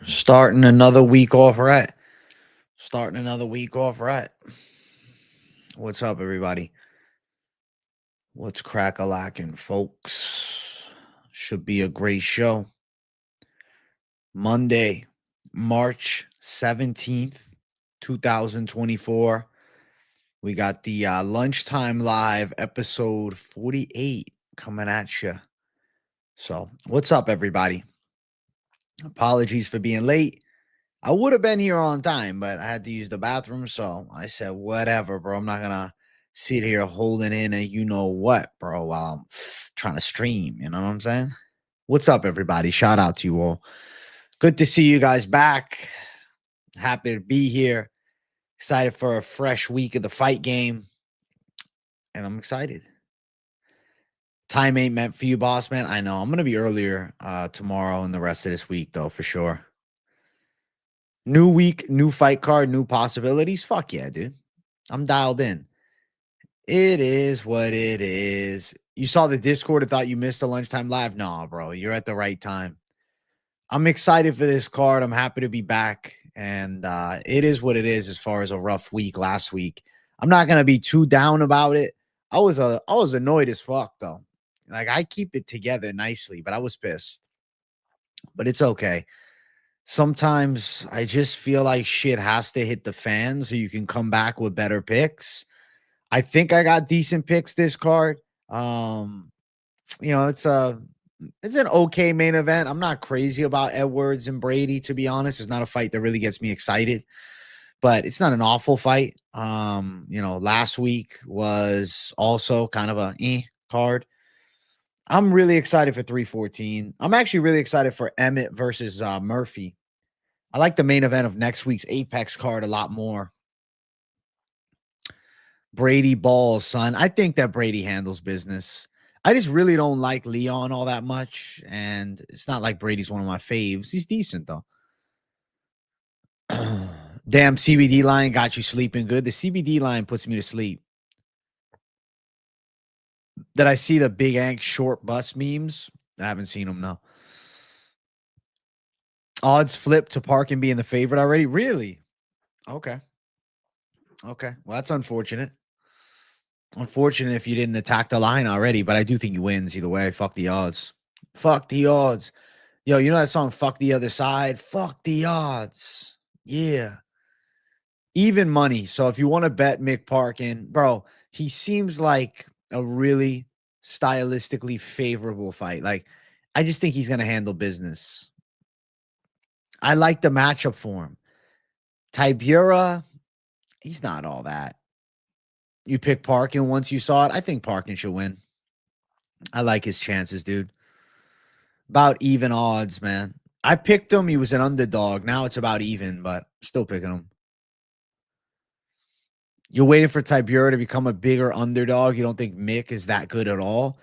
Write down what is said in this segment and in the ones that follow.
Starting another week off right. Starting another week off right. What's up, everybody? What's crack-a-lacking, folks? Should be a great show. Monday, March 17th, 2024. We got the Lunchtime Live episode 48 coming at you. So, what's up, everybody? Apologies for being late. I would have been here on time, but I had to use the bathroom. So I said, whatever, bro. I'm not going to sit here holding in a you know what, bro, while I'm trying to stream. You know what I'm saying? What's up, everybody? Shout out to you all. Good to see you guys back. Happy to be here. Excited for a fresh week of the fight game. And I'm excited. Time ain't meant for you, boss man. I know. I'm going to be earlier tomorrow and the rest of this week, though, for sure. New week, new fight card, new possibilities. Fuck yeah, dude. I'm dialed in. It is what it is. You saw the Discord and thought you missed the Lunchtime Live? Nah, bro. You're at the right time. I'm excited for this card. I'm happy to be back. And it is what it is as far as a rough week last week. I'm not going to be too down about it. I was annoyed as fuck, though. Like, I keep it together nicely, but I was pissed. But it's okay. Sometimes I just feel like shit has to hit the fan so you can come back with better picks. I think I got decent picks this card. It's an okay main event. I'm not crazy about Edwards and Brady, to be honest. It's not a fight that really gets me excited, but it's not an awful fight. Last week was also kind of a card. I'm really excited for 314. I'm actually really excited for Emmett versus Murphy. I like the main event of next week's Apex card a lot more. Brady balls, son. I think that Brady handles business. I just really don't like Leon all that much. And it's not like Brady's one of my faves. He's decent, though. Damn, CBD line got you sleeping good. The CBD line puts me to sleep. Did I see the Big Ank short bus memes? I haven't seen them, no. Odds flip to Parkin being the favorite already? Really? Okay. Okay. Well, that's unfortunate. Unfortunate if you didn't attack the line already, but I do think he wins either way. Fuck the odds. Fuck the odds. Yo, you know that song, Fuck the Other Side? Fuck the odds. Yeah. Even money. So if you want to bet Mick Parkin, bro, he seems like a really stylistically favorable fight. Like, I just think he's going to handle business. I like the matchup for him. Tibura, he's not all that. You pick Parkin once you saw it. I think Parkin should win. I like his chances, dude. About even odds, man. I picked him. He was an underdog. Now it's about even, but still picking him. You're waiting for Tibura to become a bigger underdog. You don't think Mick is that good at all?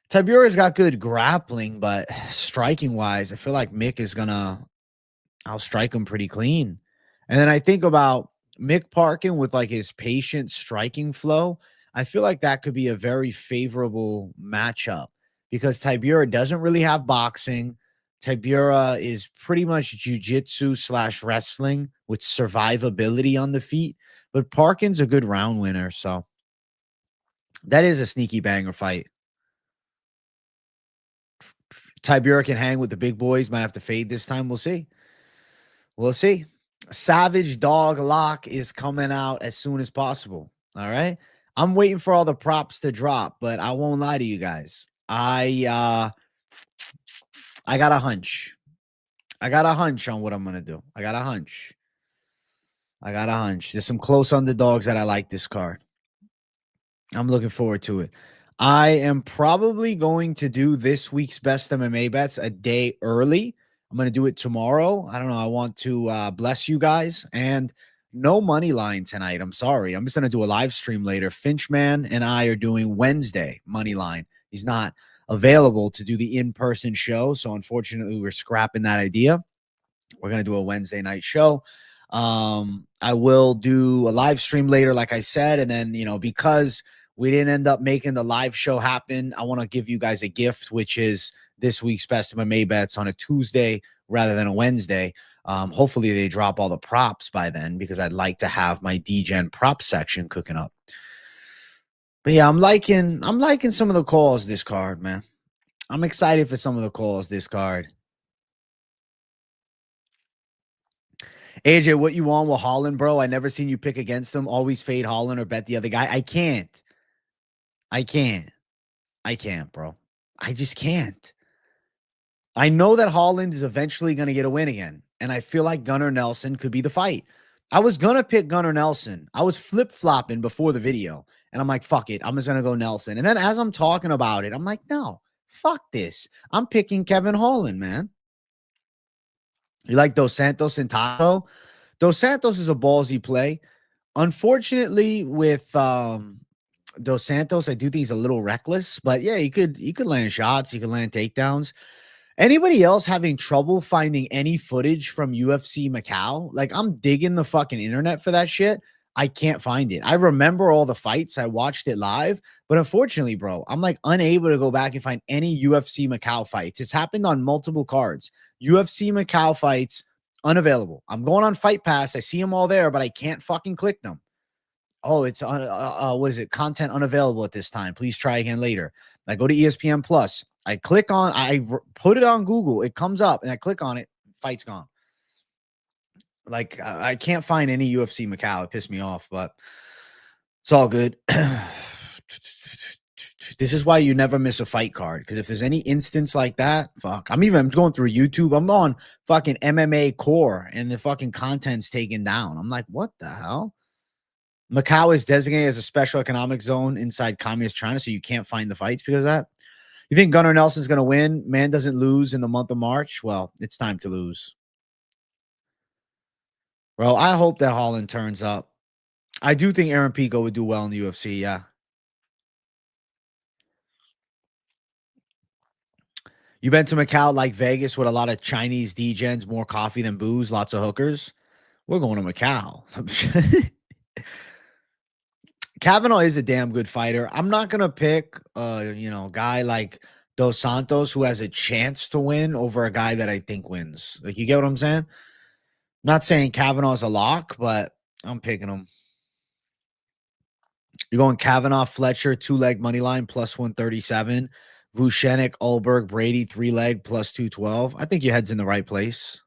Tibura's got good grappling, but striking-wise, I feel like Mick is going to outstrike him pretty clean. And then I think about Mick Parkin with like his patient striking flow. I feel like that could be a very favorable matchup because Tibura doesn't really have boxing. Tibura is pretty much jiu-jitsu / wrestling with survivability on the feet. But Parkin's a good round winner, so that is a sneaky banger fight. Tibura can hang with the big boys. Might have to fade this time. We'll see. We'll see. Savage Dog Lock is coming out as soon as possible. All right. I'm waiting for all the props to drop, but I won't lie to you guys. I got a hunch. I got a hunch on what I'm going to do. I got a hunch. There's some close underdogs that I like this card. I'm looking forward to it. I am probably going to do this week's best MMA bets a day early. I'm going to do it tomorrow. I don't know. I want to bless you guys. And no money line tonight. I'm sorry. I'm just going to do a live stream later. Finchman and I are doing Wednesday money line. He's not available to do the in-person show. So unfortunately, we're scrapping that idea. We're going to do a Wednesday night show. I will do a live stream later, like I said. And then, because we didn't end up making the live show happen, I want to give you guys a gift, which is this week's best MMA bets on a Tuesday rather than a Wednesday. Hopefully they drop all the props by then because I'd like to have my DGen prop section cooking up. But yeah, I'm liking some of the calls this card, man. I'm excited for some of the calls this card. AJ, what you on with Holland, bro? I never seen you pick against him. Always fade Holland or bet the other guy. I can't. I can't, bro. I just can't. I know that Holland is eventually going to get a win again. And I feel like Gunnar Nelson could be the fight. I was going to pick Gunnar Nelson. I was flip-flopping before the video. And I'm like, fuck it. I'm just going to go Nelson. And then as I'm talking about it, I'm like, no, fuck this. I'm picking Kevin Holland, man. You like Dos Santos and Taco? Dos Santos is a ballsy play. Unfortunately, with Dos Santos, I do think he's a little reckless. But yeah, you could land shots. You could land takedowns. Anybody else having trouble finding any footage from UFC Macau? Like, I'm digging the fucking internet for that shit. I can't find it. I remember all the fights. I watched it live. But unfortunately, bro, I'm like unable to go back and find any UFC Macau fights. It's happened on multiple cards. UFC Macau fights, unavailable. I'm going on Fight Pass. I see them all there, but I can't fucking click them. Oh, it's what is it? Content unavailable at this time. Please try again later. I go to ESPN Plus. I click on, put it on Google. It comes up and I click on it. Fight's gone. Like, I can't find any UFC Macau. It pissed me off, but it's all good. This is why you never miss a fight card. Because if there's any instance like that, fuck. I'm going through YouTube. I'm on fucking MMA Core and the fucking content's taken down. I'm like, what the hell? Macau is designated as a special economic zone inside communist China, so you can't find the fights because of that. You think Gunnar Nelson's going to win? Man doesn't lose in the month of March? Well, it's time to lose. Bro, I hope that Holland turns up. I do think Aaron Pico would do well in the UFC, yeah. You been to Macau like Vegas with a lot of Chinese DGens, more coffee than booze, lots of hookers? We're going to Macau. Kavanaugh is a damn good fighter. I'm not going to pick guy like Dos Santos who has a chance to win over a guy that I think wins. Like, you get what I'm saying? Not saying Kavanaugh's a lock, but I'm picking him. You're going Kavanaugh, Fletcher, 2-leg money line, plus 137. Vucenic, Ulberg, Brady, 3-leg, plus 212. I think your head's in the right place.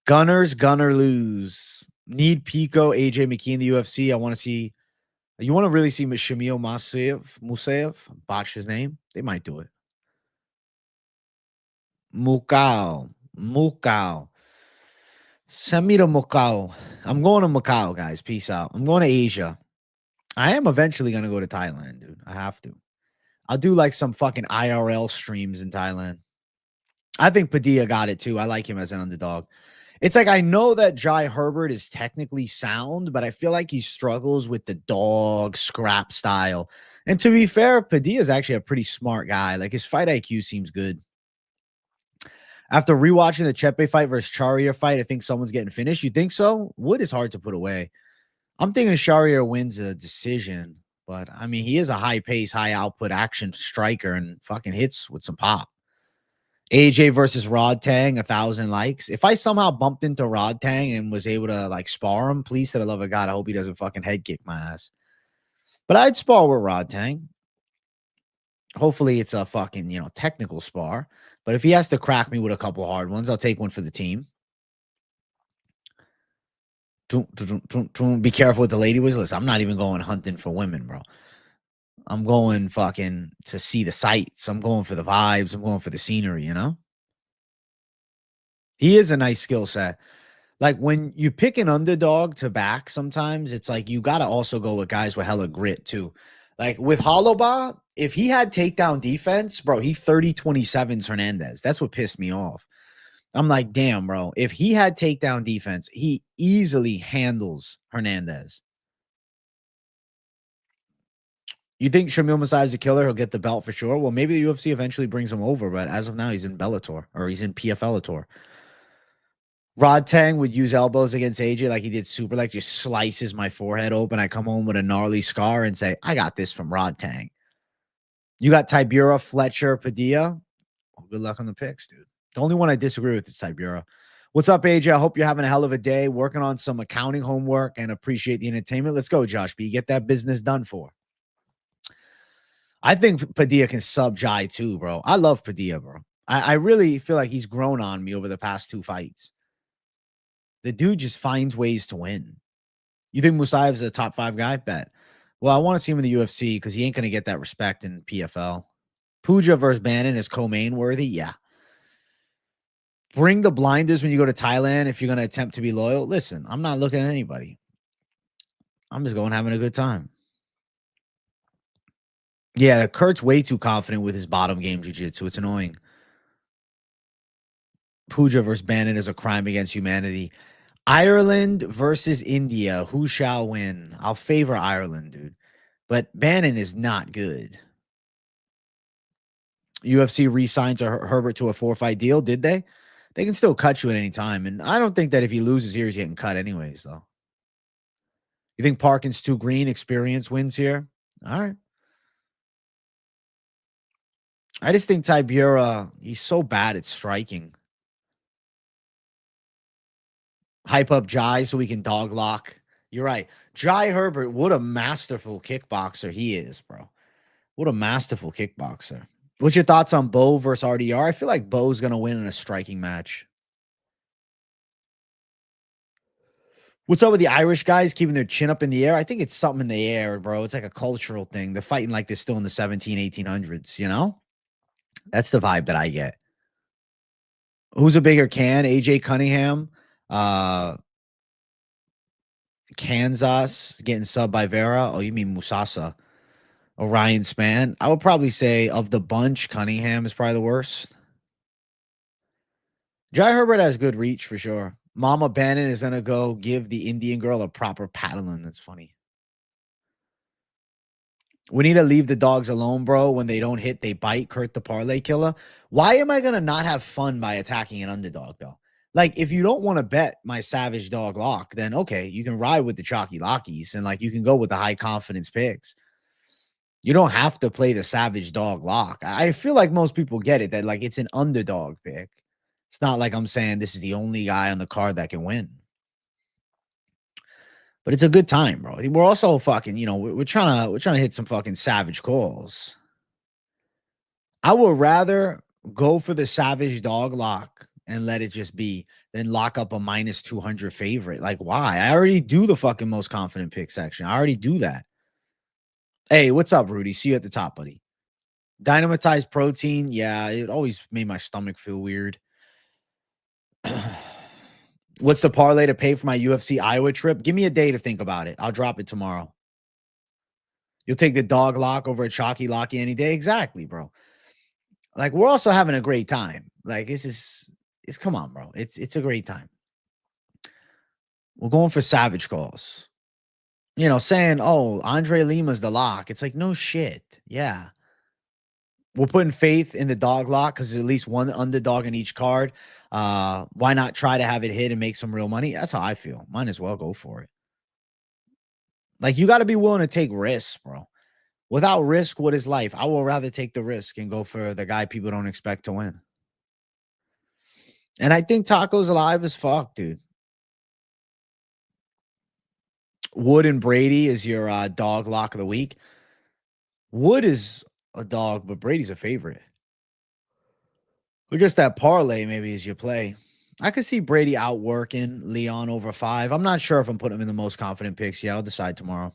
Gunners, Gunner lose. Need Pico, AJ McKee in the UFC. I want to see. You want to really see Shamil Musayev? Botch his name. They might do it. Macau. Send me to Macau. I'm going to Macau, guys. Peace out. I'm going to Asia. I am eventually going to go to Thailand, dude. I have to. I'll do like some fucking IRL streams in Thailand. I think Padilla got it too. I like him as an underdog. It's like, I know that Jai Herbert is technically sound, but I feel like he struggles with the dog scrap style. And to be fair, Padilla is actually a pretty smart guy. Like, his fight IQ seems good. After rewatching the Chepe fight versus Charrier fight, I think someone's getting finished. You think so? Wood is hard to put away. I'm thinking Charrier wins a decision, but I mean, he is a high pace, high output action striker and fucking hits with some pop. AJ versus Rod Tang, 1,000 likes. If I somehow bumped into Rod Tang and was able to like spar him, please, to the love of God, I hope he doesn't fucking head kick my ass. But I'd spar with Rod Tang. Hopefully it's a fucking, technical spar. But if he has to crack me with a couple hard ones, I'll take one for the team. Be careful with the lady was. Listen, I'm not even going hunting for women, bro. I'm going fucking to see the sights. I'm going for the vibes. I'm going for the scenery, He is a nice skill set. Like, when you pick an underdog to back, sometimes it's like you got to also go with guys with hella grit too. Like with Holobah, if he had takedown defense, bro, he 30-27s Hernandez. That's what pissed me off. I'm like, damn, bro. If he had takedown defense, he easily handles Hernandez. You think Shamil Masai is a killer? He'll get the belt for sure. Well, maybe the UFC eventually brings him over, but as of now, he's in Bellator, or he's in PFLator. Rod Tang would use elbows against AJ like he did Super, like just slices my forehead open. I come home with a gnarly scar and say, I got this from Rod Tang. You got Tibura, Fletcher, Padilla. Well, good luck on the picks, dude. The only one I disagree with is Tibura. What's up, AJ? I hope you're having a hell of a day, working on some accounting homework, and appreciate the entertainment. Let's go, Josh B. Get that business done for. I think Padilla can sub Jai too, bro. I love Padilla, bro. I really feel like he's grown on me over the past 2 fights. The dude just finds ways to win. You think Musaev's a top 5 guy? Bet. Well, I want to see him in the UFC because he ain't going to get that respect in PFL. Puja versus Bannon is co-main worthy? Yeah. Bring the blinders when you go to Thailand if you're going to attempt to be loyal. Listen, I'm not looking at anybody. I'm just going having a good time. Yeah, Kurt's way too confident with his bottom game jiu-jitsu. It's annoying. Puja versus Bannon is a crime against humanity. Ireland versus India. Who shall win? I'll favor Ireland, dude. But Bannon is not good. UFC re-signed Herbert to a 4-fight deal, did they? They can still cut you at any time. And I don't think that if he loses here, he's getting cut anyways, though. You think Parkin's too green? Experience wins here? All right. I just think Tibura, he's so bad at striking. Hype up Jai so we can dog lock. You're right. Jai Herbert, what a masterful kickboxer he is, bro. What a masterful kickboxer. What's your thoughts on Bo versus RDR? I feel like Bo's going to win in a striking match. What's up with the Irish guys keeping their chin up in the air? I think it's something in the air, bro. It's like a cultural thing. They're fighting like they're still in the 1800s, you know? That's the vibe that I get. Who's a bigger can? AJ Cunningham, Kansas getting subbed by Vera. Oh, you mean Musasa? Orion Span. I would probably say of the bunch, Cunningham is probably the worst. Jai Herbert has good reach for sure. Mama Bannon is going to go give the Indian girl a proper paddling. That's funny. We need to leave the dogs alone, bro. When they don't hit, they bite. Kurt the parlay killer. Why am I going to not have fun by attacking an underdog, though? Like, if you don't want to bet my savage dog lock, then okay, you can ride with the chalky lockies and like you can go with the high confidence picks. You don't have to play the savage dog lock. I feel like most people get it that like it's an underdog pick. It's not like I'm saying this is the only guy on the card that can win. But it's a good time, bro. We're also fucking, you know, we're trying to hit some fucking savage calls. I would rather go for the savage dog lock and let it just be than lock up a minus 200 favorite. Like, why? I already do the fucking most confident pick section. I already do that. Hey, what's up, Rudy? See you at the top, buddy. Dynamatized protein. Yeah, it always made my stomach feel weird. What's the parlay to pay for my UFC Iowa trip? Give me a day to think about it. I'll drop it tomorrow. You'll take the dog lock over a chalky locky any day? Exactly, bro. Like, we're also having a great time. Like, it's come on, bro. It's a great time. We're going for savage calls. You know, saying, oh, Andre Lima's the lock. It's like, no shit. Yeah. We're putting faith in the dog lock because there's at least one underdog in each card. Why not try to have it hit and make some real money? That's how I feel. Might as well go for it. Like, you got to be willing to take risks, bro. Without risk, what is life? I will rather take the risk and go for the guy people don't expect to win. And I think Taco's alive as fuck, dude. Wood and Brady is your dog lock of the week. Wood is a dog, but Brady's a favorite. I guess that parlay maybe is your play. I could see Brady outworking Leon over 5. I'm not sure if I'm putting him in the most confident picks yet. I'll decide tomorrow.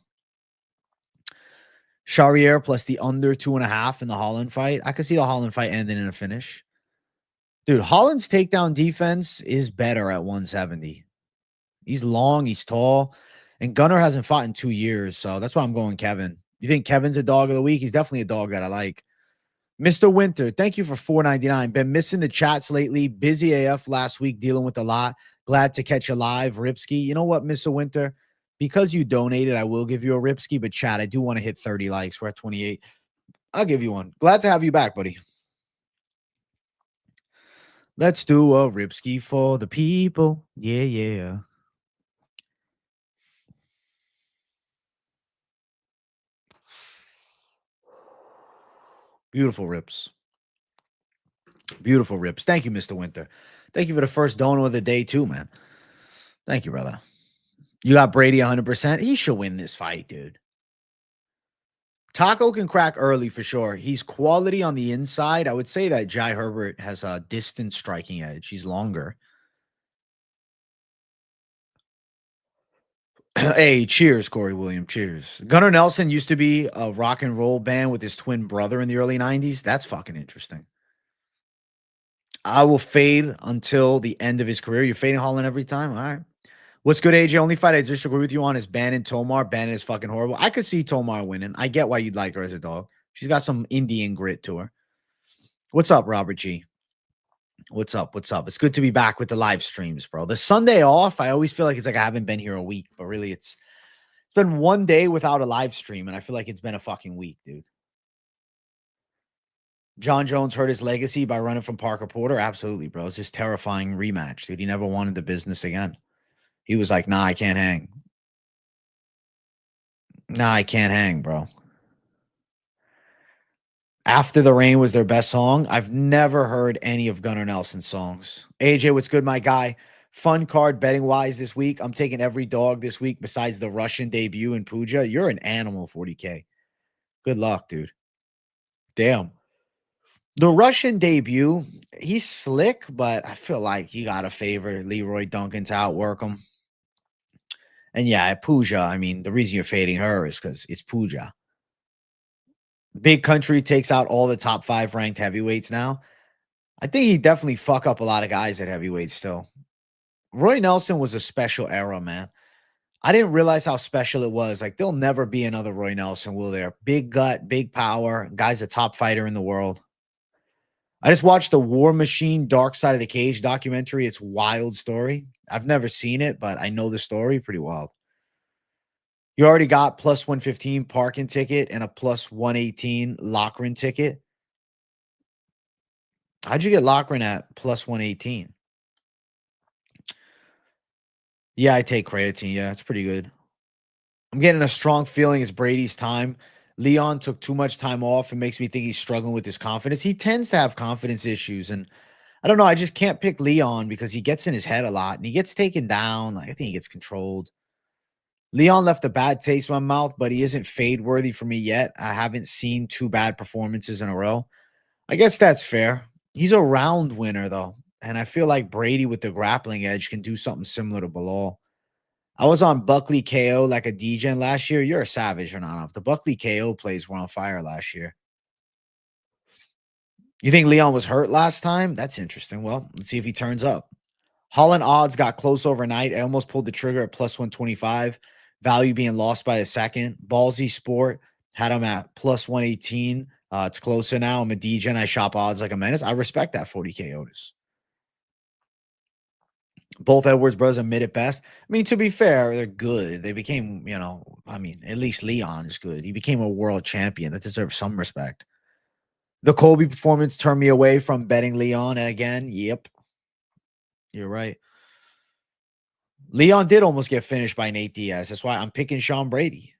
Charrier plus the under 2.5 in the Holland fight. I could see the Holland fight ending in a finish. Dude, Holland's takedown defense is better at 170. He's long, he's tall, and Gunnar hasn't fought in 2 years, so that's why I'm going Kevin. You think Kevin's a dog of the week? He's definitely a dog that I like. Mr. Winter, thank you for $4.99. Been missing the chats lately. Busy AF last week dealing with a lot. Glad to catch you live, Ripsky. You know what, Mr. Winter? Because you donated, I will give you a Ripsky, but chat, I do want to hit 30 likes. We're at 28. I'll give you one. Glad to have you back, buddy. Let's do a Ripsky for the people. Yeah, yeah. Beautiful rips. Beautiful rips. Thank you, Mr. Winter. Thank you for the first donor of the day, too, man. Thank you, brother. You got Brady 100%. He should win this fight, dude. Taco can crack early for sure. He's quality on the inside. I would say that Jai Herbert has a distant striking edge. He's longer. Hey, cheers, Corey Williams. Cheers. Gunnar Nelson used to be a rock and roll band with his twin brother in the early 90s. That's fucking interesting. I will fade until the end of his career. You're fading Holland every time? All right. What's good, AJ? Only fight I disagree with you on is Bannon Tomar. Bannon is fucking horrible. I could see Tomar winning. I get why you'd like her as a dog. She's got some Indian grit to her. What's up, Robert G? What's up? What's up? It's good to be back with the live streams, bro. The Sunday off, I always feel like it's like I haven't been here a week, but really it's been one day without a live stream, and I feel like it's been a fucking week, dude. John Jones hurt his legacy by running from Parker Porter. Absolutely, bro. It's just terrifying rematch, dude. He never wanted the business again. He was like, nah, I can't hang. Nah, I can't hang, bro. After the Rain was their best song. I've never heard any of Gunnar Nelson's songs. AJ, what's good, my guy? Fun card betting wise this week. I'm taking every dog this week besides the Russian debut in Puja. You're an animal, 40K. Good luck, dude. Damn. The Russian debut, he's slick, but I feel like you got to favor Leroy Duncan to outwork him. And yeah, at Puja, I mean, the reason you're fading her is because it's Puja. Big Country takes out all the top 5 ranked heavyweights now. I think he definitely fuck up a lot of guys at heavyweight still. Roy Nelson was a special era, man. I didn't realize how special it was. Like, there'll never be another Roy Nelson, will there? Big gut, big power. Guy's a top fighter in the world. I just watched the War Machine Dark Side of the Cage documentary. It's a wild story. I've never seen it, but I know the story. Pretty wild. You already got plus 115 parking ticket and a plus 118 Lochran ticket. How'd you get Lochran at plus 118? Yeah, I take creatine. Yeah, it's pretty good. I'm getting a strong feeling it's Brady's time. Leon took too much time off and makes me think he's struggling with his confidence. He tends to have confidence issues, and I don't know. I just can't pick Leon because he gets in his head a lot and he gets taken down. Like, I think he gets controlled. Leon left a bad taste in my mouth, but he isn't fade worthy for me yet. I haven't seen 2 bad performances in a row. I guess that's fair. He's a round winner, though. And I feel like Brady with the grappling edge can do something similar to Bilal. I was on Buckley KO like a DGen last year. You're a savage or not off. The Buckley KO plays were on fire last year. You think Leon was hurt last time? That's interesting. Well, let's see if he turns up. Holland odds got close overnight. I almost pulled the trigger at plus 125. Value being lost by the second. Ballsy Sport had him at plus 118. It's closer now. I'm a DJ and I shop odds like a menace. I respect that 40K Otis. Both Edwards brothers admit it best. I mean, to be fair, they're good. They became, I mean, at least Leon is good. He became a world champion. That deserves some respect. The Colby performance turned me away from betting Leon again. Yep. You're right. Leon did almost get finished by Nate Diaz. That's why I'm picking Sean Brady.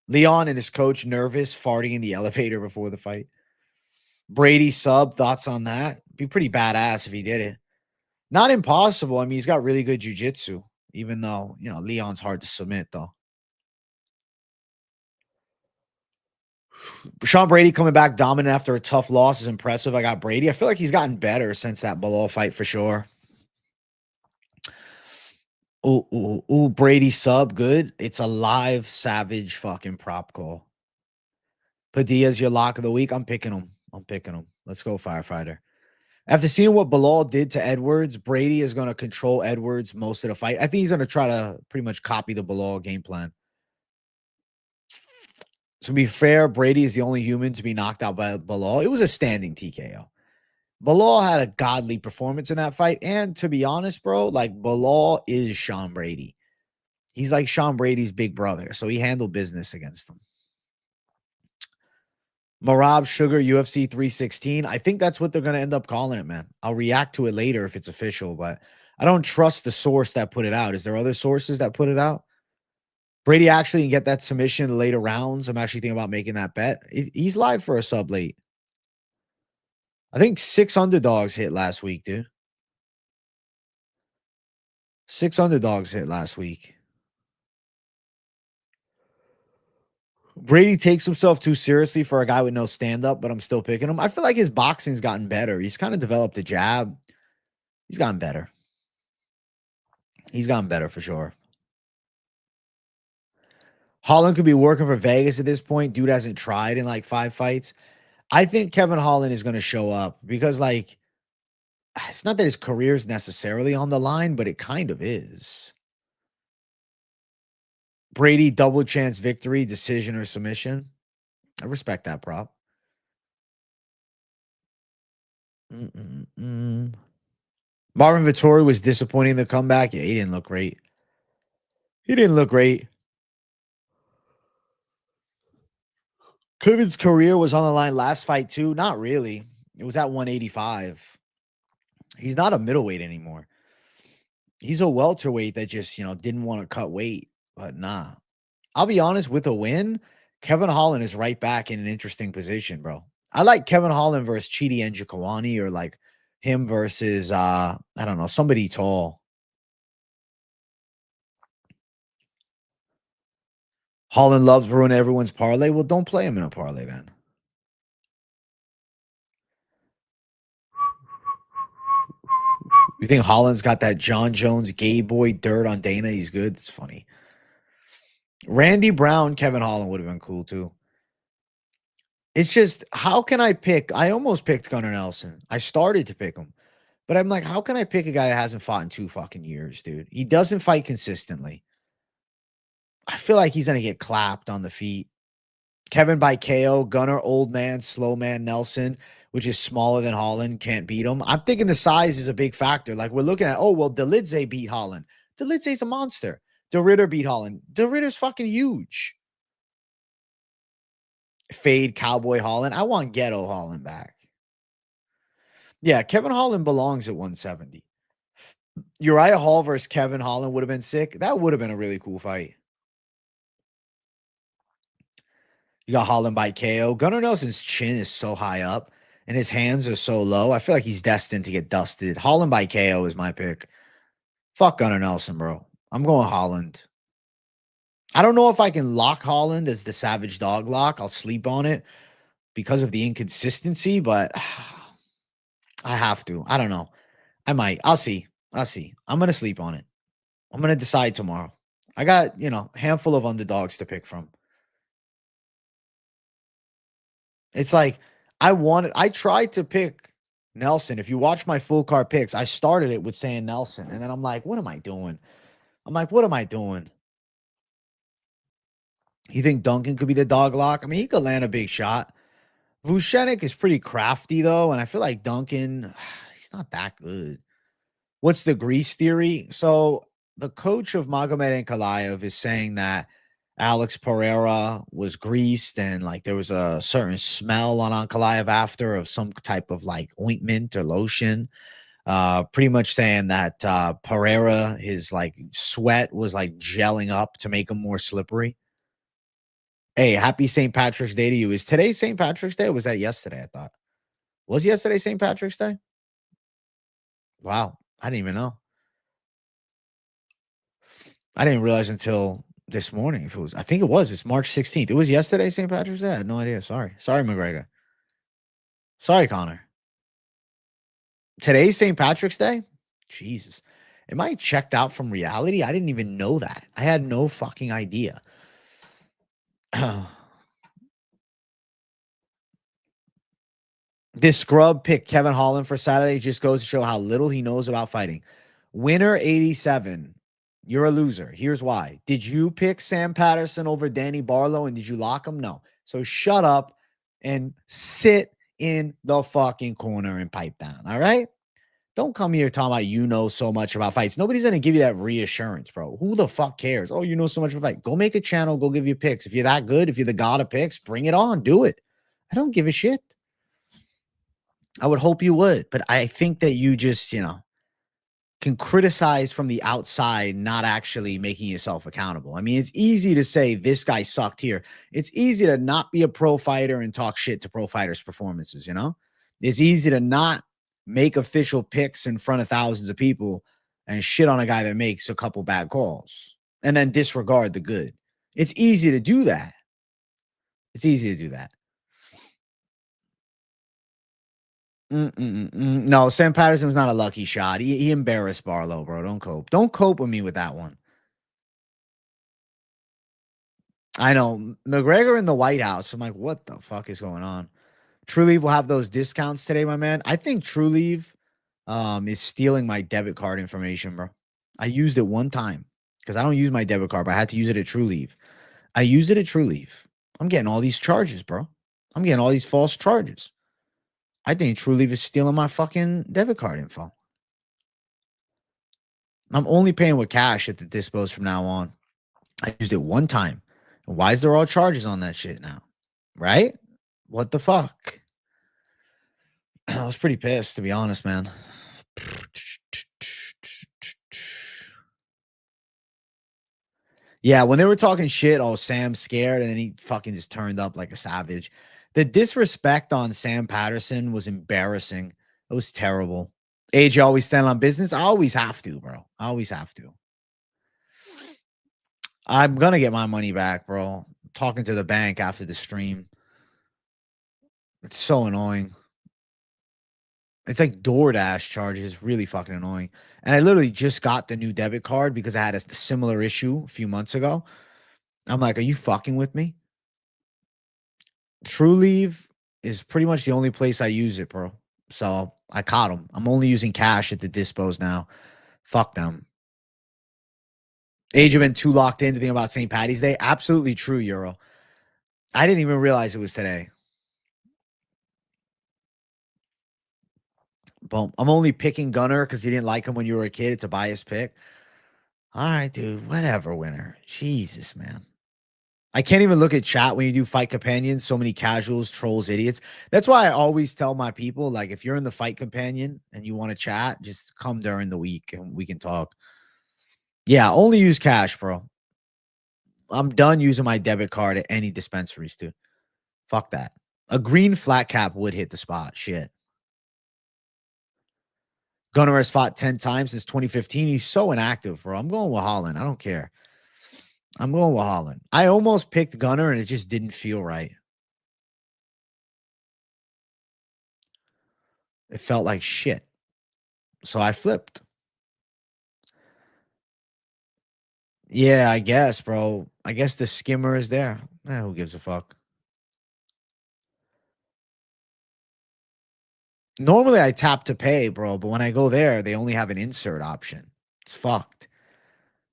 Leon and his coach nervous, farting in the elevator before the fight. Brady sub, thoughts on that? Be pretty badass if he did it. Not impossible. I mean, he's got really good jiu-jitsu, even though, Leon's hard to submit, though. Sean Brady coming back dominant after a tough loss is impressive. I got Brady. I feel like he's gotten better since that Bilal fight for sure. Ooh, Brady sub, good. It's a live savage fucking prop call. Padilla's your lock of the week. I'm picking him. Let's go, firefighter. After seeing what Bilal did to Edwards, Brady is going to control Edwards most of the fight. I think he's going to try to pretty much copy the Bilal game plan. To be fair, Brady is the only human to be knocked out by Bilal. It was a standing TKO. Bilal had a godly performance in that fight. And to be honest, bro, like Bilal is Sean Brady. He's like Sean Brady's big brother. So he handled business against him. Marab Sugar UFC 316. I think that's what they're going to end up calling it, man. I'll react to it later if it's official, but I don't trust the source that put it out. Is there other sources that put it out? Brady actually can get that submission in the later rounds. I'm actually thinking about making that bet. He's live for a sub late. I think 6 underdogs hit last week, dude. 6 underdogs hit last week. Brady takes himself too seriously for a guy with no stand-up, but I'm still picking him. I feel like his boxing's gotten better. He's kind of developed a jab. He's gotten better. He's gotten better for sure. Holland could be working for Vegas at this point. Dude hasn't tried in like 5 fights. I think Kevin Holland is going to show up because, like, it's not that his career is necessarily on the line, but it kind of is. Brady, double chance victory, decision or submission. I respect that prop. Marvin Vettori was disappointing in the comeback. Yeah, he didn't look great. He didn't look great. Kevin's career was on the line last fight too. Not really. It was at 185. He's not a middleweight anymore. He's a welterweight that just, didn't want to cut weight. But nah. I'll be honest, with a win, Kevin Holland is right back in an interesting position, bro. I like Kevin Holland versus Chidi Njokuani, or like him versus I don't know, somebody tall. Holland loves ruining everyone's parlay. Well, don't play him in a parlay then. You think Holland's got that John Jones gay boy dirt on Dana? He's good. It's funny. Randy Brown, Kevin Holland would have been cool too. It's just, how can I pick? I almost picked Gunnar Nelson. I started to pick him. But I'm like, how can I pick a guy that hasn't fought in 2 fucking years, dude? He doesn't fight consistently. I feel like he's going to get clapped on the feet. Kevin by KO, Gunnar, old man, slow man, Nelson, which is smaller than Holland, can't beat him. I'm thinking the size is a big factor. Like, we're looking at, oh, well, Delidze beat Holland. Delidze's a monster. De Ritter beat Holland. De Ritter's fucking huge. Fade Cowboy Holland. I want Ghetto Holland back. Yeah, Kevin Holland belongs at 170. Uriah Hall versus Kevin Holland would have been sick. That would have been a really cool fight. You got Holland by KO. Gunnar Nelson's chin is so high up and his hands are so low. I feel like he's destined to get dusted. Holland by KO is my pick. Fuck Gunnar Nelson, bro. I'm going Holland. I don't know if I can lock Holland as the Savage Dog lock. I'll sleep on it because of the inconsistency, but I have to. I don't know. I might. I'll see. I'm going to sleep on it. I'm going to decide tomorrow. I got, a handful of underdogs to pick from. It's like, I tried to pick Nelson. If you watch my full card picks, I started it with saying Nelson. And then I'm like, what am I doing? You think Duncan could be the dog lock? I mean, he could land a big shot. Vucenic is pretty crafty, though. And I feel like Duncan, he's not that good. What's the grease theory? So the coach of Magomed Ankalaev is saying that Alex Pereira was greased and like there was a certain smell on Ankalaev after of some type of like ointment or lotion. Pretty much saying that Pereira, his like sweat was like gelling up to make him more slippery. Hey, happy St. Patrick's Day to you. Is today St. Patrick's Day or was that yesterday? I thought. Was yesterday St. Patrick's Day? Wow. I didn't even know. I didn't realize until this morning if it was. I think it was. It's March 16th. It was yesterday St. Patrick's Day? I had no idea. Sorry, McGregor. Sorry, Connor. Today's St. Patrick's Day? Jesus. Am I checked out from reality? I didn't even know that. I had no fucking idea. This scrub picked Kevin Holland for Saturday just goes to show how little he knows about fighting. Winner 87. You're a loser. Here's why. Did you pick Sam Patterson over Danny Barlow and did you lock him? No. So shut up and sit in the fucking corner and pipe down. All right? Don't come here talking about you know so much about fights. Nobody's going to give you that reassurance, bro. Who the fuck cares? Oh, you know so much about fight. Go make a channel. Go give you picks. If you're that good, if you're the god of picks, bring it on. Do it. I don't give a shit. I would hope you would. But I think that you just, can criticize from the outside, not actually making yourself accountable. I mean, it's easy to say this guy sucked here. It's easy to not be a pro fighter and talk shit to pro fighters' performances, It's easy to not make official picks in front of thousands of people and shit on a guy that makes a couple bad calls and then disregard the good. It's easy to do that. It's easy to do that. No, Sam Patterson was not a lucky shot. He embarrassed Barlow, bro. Don't cope. Don't cope with me with that one. I know. McGregor in the White House. I'm like, what the fuck is going on? True Leave will have those discounts today, my man. I think True Leave is stealing my debit card information, bro. I used it one time because I don't use my debit card, but I had to use it at True Leave. I used it at True Leave. I'm getting all these charges, bro. I'm getting all these false charges. I think True Leave is stealing my fucking debit card info. I'm only paying with cash at the dispos from now on. I used it one time. Why is there all charges on that shit now? Right? What the fuck? I was pretty pissed, to be honest, man. Yeah, when they were talking shit, oh, Sam's scared, and then he fucking just turned up like a savage. The disrespect on Sam Patterson was embarrassing. It was terrible. AJ always stand on business. I always have to, bro. I always have to. I'm gonna get my money back, bro. Talking to the bank after the stream. It's so annoying. It's like DoorDash charges. It's really fucking annoying. And I literally just got the new debit card because I had a similar issue a few months ago. I'm like, are you fucking with me? True Leave is pretty much the only place I use it, bro. So I caught them. I'm only using cash at the dispos now. Fuck them. Age have been too locked in to think about St. Patty's Day. Absolutely true, Euro. I didn't even realize it was today. Boom. I'm only picking Gunner because you didn't like him when you were a kid. It's a biased pick. All right, dude. Whatever, winner. Jesus, man. I can't even look at chat when you do fight companions. So many casuals, trolls, idiots. That's why I always tell my people, like, if you're in the fight companion and you want to chat, just come during the week and we can talk. Yeah, only use cash, bro. I'm done using my debit card at any dispensaries, dude. Fuck that. A green flat cap would hit the spot. Shit. Gunnar has fought 10 times since 2015. He's so inactive, bro. I'm going with Holland. I don't care. I'm going with Holland. I almost picked Gunnar and it just didn't feel right. It felt like shit. So I flipped. Yeah, I guess, bro. I guess the skimmer is there. Who gives a fuck? Normally I tap to pay, bro, but when I go there, they only have an insert option. It's fucked.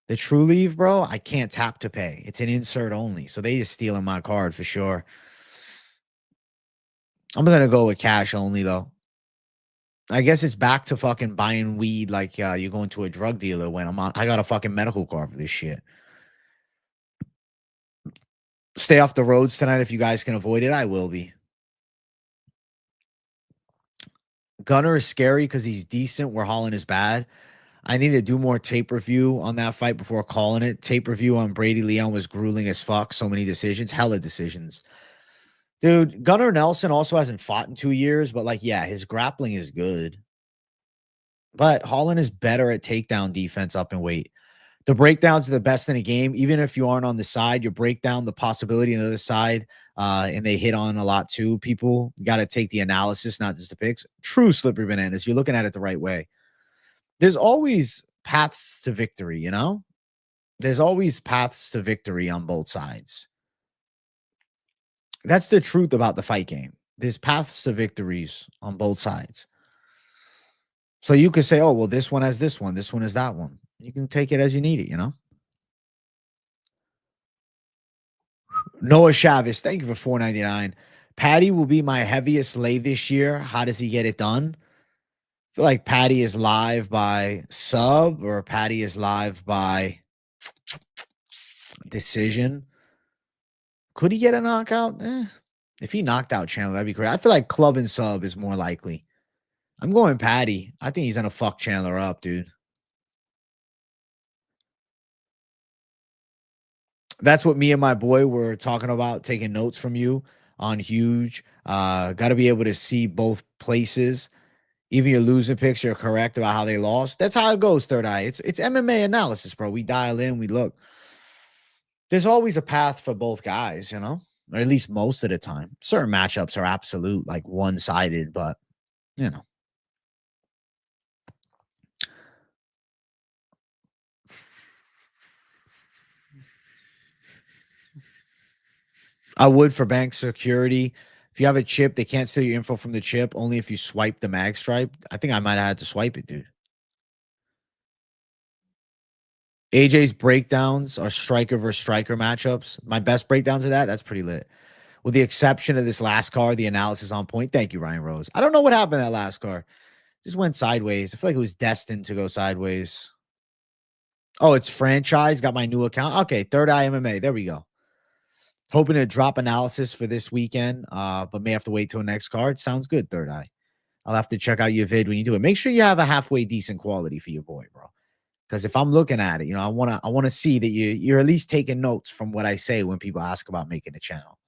The True Leave, bro, I can't tap to pay. It's an insert only. So they just stealing my card for sure. I'm going to go with cash only, though. I guess it's back to fucking buying weed like you're going to a drug dealer when I got a fucking medical card for this shit. Stay off the roads tonight if you guys can avoid it. I will be. Gunner is scary because he's decent where Holland is bad. I need to do more tape review on that fight before calling it. Tape review on Brady Leon was grueling as fuck. So many decisions. Hella decisions. Dude, Gunnar Nelson also hasn't fought in 2 years, but like, yeah, his grappling is good. But Holland is better at takedown defense up in weight. The breakdowns are the best in a game. Even if you aren't on the side, you break down the possibility on the other side, and they hit on a lot too. People got to take the analysis, not just the picks. True slippery bananas. You're looking at it the right way. There's always paths to victory, you know? There's always paths to victory on both sides. That's the truth about the fight game. There's paths to victories on both sides. So you could say, oh, well, this one has this one. This one is that one. You can take it as you need it, you know? Noah Chavez, thank you for $4.99. Patty will be my heaviest lay this year. How does he get it done? I feel like Patty is live by sub or Patty is live by decision. Could he get a knockout? If he knocked out Chandler, that'd be great. I feel like club and sub is more likely. I'm going Patty. I think he's going to fuck Chandler up, dude. That's what me and my boy were talking about, taking notes from you. on huge. Got to be able to see both places. Even your losing picks, you're correct about how they lost. That's how it goes, Third Eye. It's MMA analysis, bro. We dial in, we look. There's always a path for both guys, you know, or at least most of the time. Certain matchups are absolute, like one-sided, but you know. I would for bank security. If you have a chip, they can't steal your info from the chip only if you swipe the mag stripe. I think I might have had to swipe it, dude. AJ's breakdowns are striker versus striker matchups. My best breakdowns of that, that's pretty lit. With the exception of this last card, the analysis on point. Thank you, Ryan Rose. I don't know what happened that last card. Just went sideways. I feel like it was destined to go sideways. Oh, it's franchise. Got my new account. Okay, Third Eye MMA. There we go. Hoping to drop analysis for this weekend, but may have to wait till next card. Sounds good, Third Eye. I'll have to check out your vid when you do it. Make sure you have a halfway decent quality for your boy, bro. Because if I'm looking at it, you know, I wanna see that you're at least taking notes from what I say when people ask about making a channel.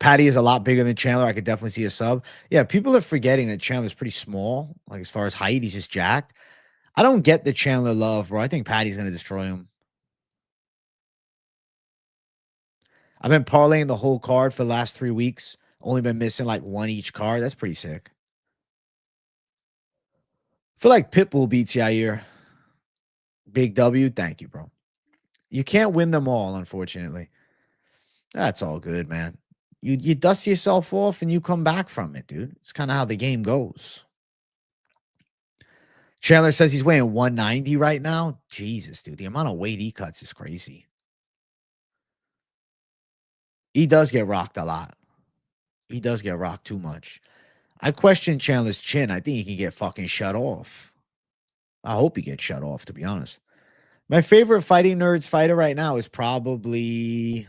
Patty is a lot bigger than Chandler. I could definitely see a sub. Yeah, people are forgetting that Chandler's pretty small. Like as far as height, he's just jacked. I don't get the Chandler love, bro. I think Patty's gonna destroy him. I've been parlaying the whole card for the last 3 weeks. Only been missing like one each card. That's pretty sick. Feel like Pitbull beats Yair. Big W. Thank you, bro. You can't win them all, unfortunately. That's all good, man. You dust yourself off and you come back from it, dude. It's kind of how the game goes. Chandler says he's weighing 190 right now. Jesus, dude. The amount of weight he cuts is crazy. He does get rocked a lot. He does get rocked too much. I question Chandler's chin. I think he can get fucking shut off. I hope he gets shut off, to be honest. My favorite Fighting Nerds fighter right now is probably,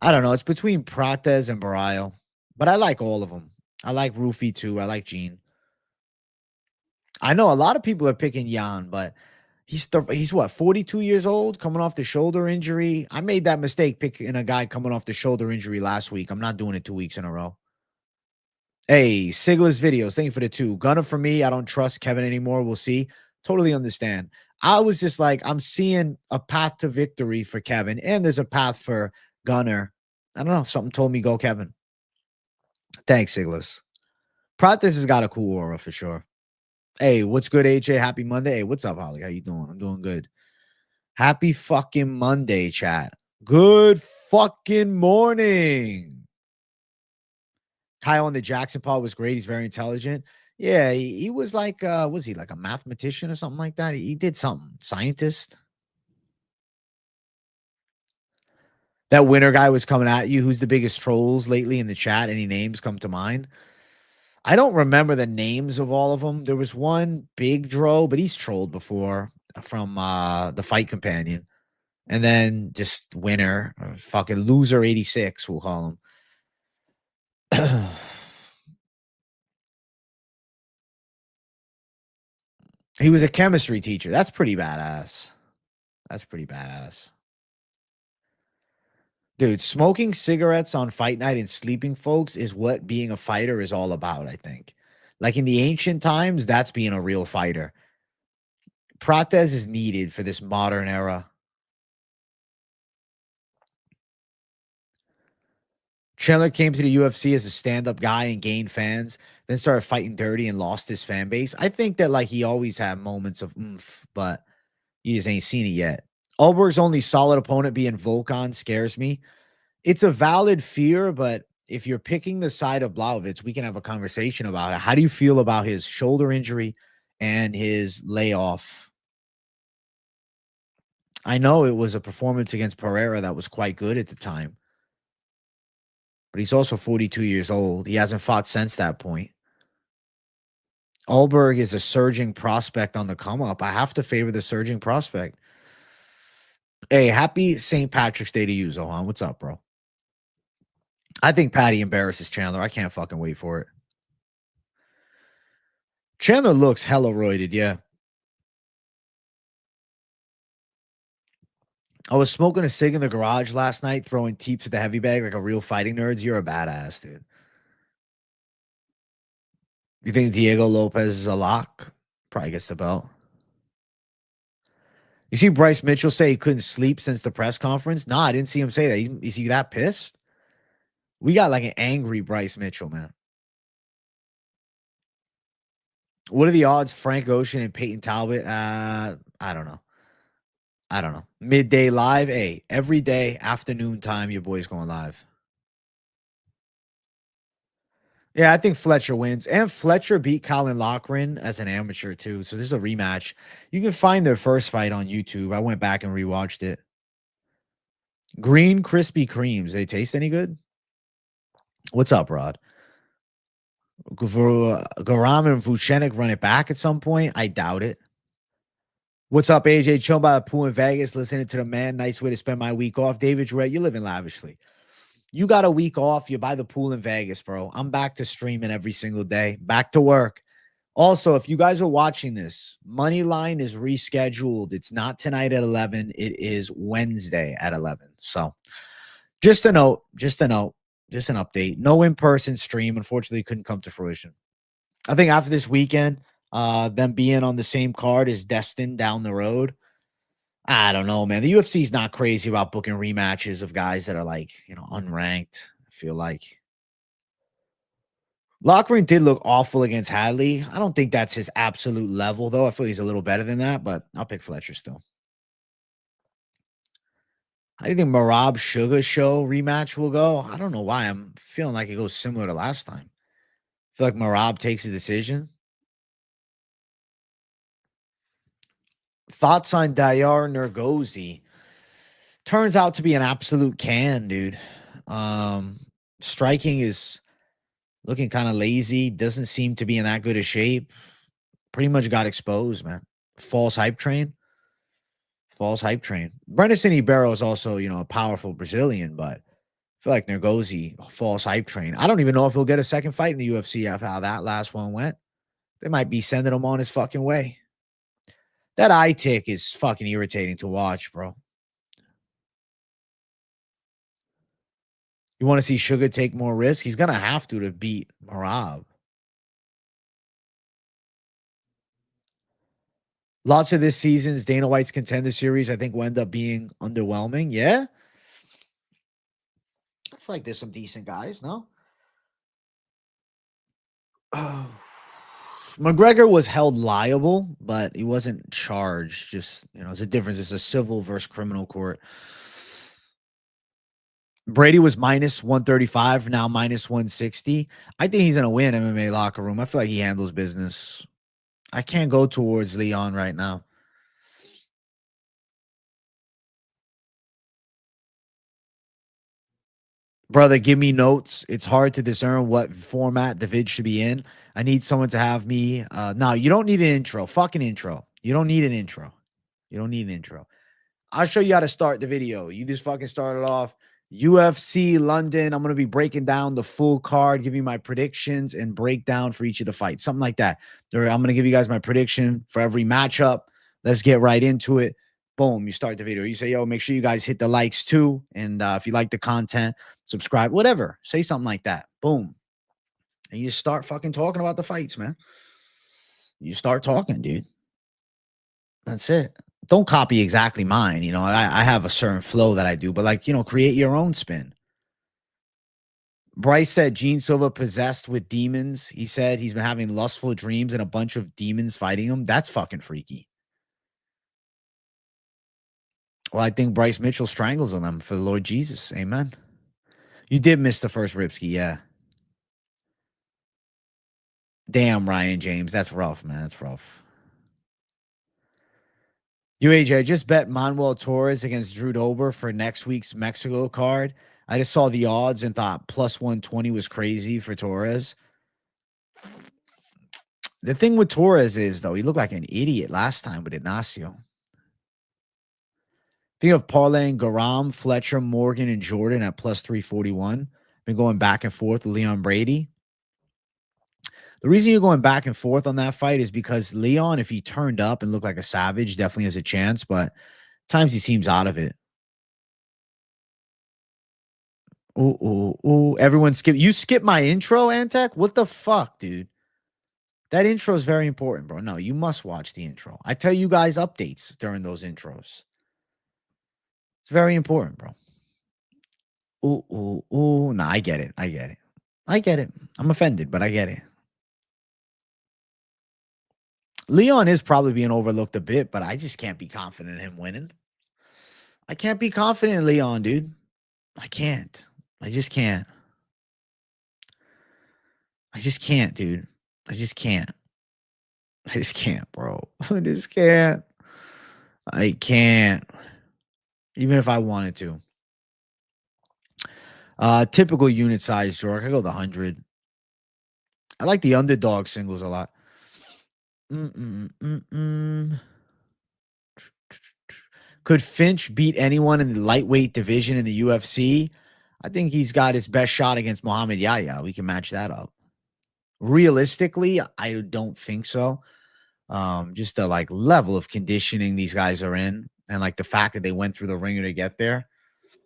I don't know. It's between Prates and Barayo, but I like all of them. I like Rufy too. I like Gene. I know a lot of people are picking Jan, but he's what, 42 years old, coming off the shoulder injury. I made that mistake picking a guy coming off the shoulder injury last week. I'm not doing it 2 weeks in a row. Hey, Sigler's videos. Thank you for the 2. Gunner for me. I don't trust Kevin anymore. We'll see. Totally understand. I was just like, I'm seeing a path to victory for Kevin, and there's a path for Gunner. I don't know. Something told me go Kevin. Thanks, Sigler's. Prates has got a cool aura for sure. Hey, what's good, AJ? Happy Monday. Hey, what's up, Holly? How you doing? I'm doing good. Happy fucking Monday, chat. Good fucking morning. Kyle on the Jackson pod was great. He's very intelligent. Yeah, he was like, was he like a mathematician or something like that? He did something. Scientist. That winner guy was coming at you. Who's the biggest trolls lately in the chat? Any names come to mind? I don't remember the names of all of them. There was one big dro, but he's trolled before from the Fight Companion. And then just winner, fucking loser 86, we'll call him. He was a chemistry teacher. That's pretty badass. That's pretty badass. Dude, smoking cigarettes on fight night and sleeping, folks, is what being a fighter is all about, I think. Like in the ancient times, that's being a real fighter. Prates is needed for this modern era. Chandler came to the UFC as a stand-up guy and gained fans, then started fighting dirty and lost his fan base. I think that like he always had moments of oomph, but you just ain't seen it yet. Ulberg's only solid opponent being Volkan scares me. It's a valid fear, but if you're picking the side of Blachowicz, we can have a conversation about it. How do you feel about his shoulder injury and his layoff? I know it was a performance against Pereira that was quite good at the time, but he's also 42 years old. He hasn't fought since that point. Ulberg is a surging prospect on the come up. I have to favor the surging prospect. Hey, happy St. Patrick's Day to you, Zohan. What's up, bro? I think Patty embarrasses Chandler. I can't fucking wait for it. Chandler looks hella roided, yeah. I was smoking a cig in the garage last night, throwing teeps at the heavy bag like a real fighting nerds. You're a badass, dude. You think Diego Lopez is a lock? Probably gets the belt. You see Bryce Mitchell say he couldn't sleep since the press conference? Nah, I didn't see him say that. Is he that pissed? We got like an angry Bryce Mitchell, man. What are the odds Frank Ocean and Peyton Talbot? I don't know. Midday live. Hey, every day, afternoon time, your boy's going live. Yeah, I think Fletcher wins. And Fletcher beat Colin Loughran as an amateur, too. So this is a rematch. You can find their first fight on YouTube. I went back and rewatched it. Green Krispy Kremes. They taste any good? What's up, Rod? Garam and Vucenic run it back at some point? I doubt it. What's up, AJ? Chilling by the pool in Vegas, listening to the man. Nice way to spend my week off. David Jarrett, you're living lavishly. You got a week off. You're by the pool in Vegas, bro. I'm back to streaming every single day. Back to work. Also, if you guys are watching this, Moneyline is rescheduled. It's not tonight at 11. It is Wednesday at 11. So just a note, just an update. No in-person stream. Unfortunately, couldn't come to fruition. I think after this weekend, them being on the same card is destined down the road. I don't know, man. The UFC is not crazy about booking rematches of guys that are like, unranked. I feel like Loughran did look awful against Hadley. I don't think that's his absolute level, though. I feel he's a little better than that, but I'll pick Fletcher still. How do you think Marab Sugar Show rematch will go? I don't know why. I'm feeling like it goes similar to last time. I feel like Marab takes a decision. Thoughts on Dayar Nergozi? Turns out to be an absolute can, dude. Striking is looking kind of lazy. Doesn't seem to be in that good a shape. Pretty much got exposed, man. False hype train. Brennison Ibero is also, a powerful Brazilian, but I feel like Nergozi, false hype train. I don't even know if he'll get a second fight in the UFC after how that last one went. They might be sending him on his fucking way. That eye tick is fucking irritating to watch, bro. You want to see Sugar take more risk? He's going to have to beat Marab. Lots of this season's Dana White's Contender Series, I think, will end up being underwhelming. Yeah? I feel like there's some decent guys, no? McGregor was held liable, but he wasn't charged. Just, it's a difference. It's a civil versus criminal court. Brady was minus 135, now minus 160. I think he's going to win MMA locker room. I feel like he handles business. I can't go towards Leon right now. Brother, give me notes. It's hard to discern what format the vid should be in. I need someone to have me. No, you don't need an intro. Fucking intro. You don't need an intro. I'll show you how to start the video. You just fucking start it off. UFC London. I'm going to be breaking down the full card, give you my predictions and breakdown for each of the fights. Something like that. Or I'm going to give you guys my prediction for every matchup. Let's get right into it. Boom, you start the video. You say, yo, make sure you guys hit the likes too. And if you like the content, subscribe, whatever. Say something like that. Boom. And you start fucking talking about the fights, man. You start talking, dude. That's it. Don't copy exactly mine. I have a certain flow that I do, but create your own spin. Bryce said Gene Silva possessed with demons. He said he's been having lustful dreams and a bunch of demons fighting him. That's fucking freaky. Well, I think Bryce Mitchell strangles on them for the Lord Jesus. Amen. You did miss the first Ripski, yeah. Damn, Ryan James. That's rough, man. That's rough. UAJ, I just bet Manuel Torres against Drew Dober for next week's Mexico card. I just saw the odds and thought plus 120 was crazy for Torres. The thing with Torres is, though, he looked like an idiot last time with Ignacio. Think of parlaying Garam, Fletcher, Morgan, and Jordan at plus 341. Been going back and forth with Leon Brady. The reason you're going back and forth on that fight is because Leon, if he turned up and looked like a savage, definitely has a chance, but times he seems out of it. Ooh, ooh, ooh. Everyone skip. You skip my intro, Antec? What the fuck, dude? That intro is very important, bro. No, you must watch the intro. I tell you guys updates during those intros. It's very important, bro. Ooh, ooh, ooh. Nah, I get it. I get it. I get it. I'm offended, but I get it. Leon is probably being overlooked a bit, but I just can't be confident in him winning. I can't be confident in Leon, dude. I can't. I just can't. I just can't, dude. I just can't. I just can't, bro. I just can't. I can't. Even if I wanted to. Typical unit size, Jork. I go the 100. I like the underdog singles a lot. Could Finch beat anyone in the lightweight division in the UFC? I think he's got his best shot against Muhammad Yahya. We can match that up. Realistically, I don't think so. Just the like level of conditioning these guys are in, and like the fact that they went through the ringer to get there,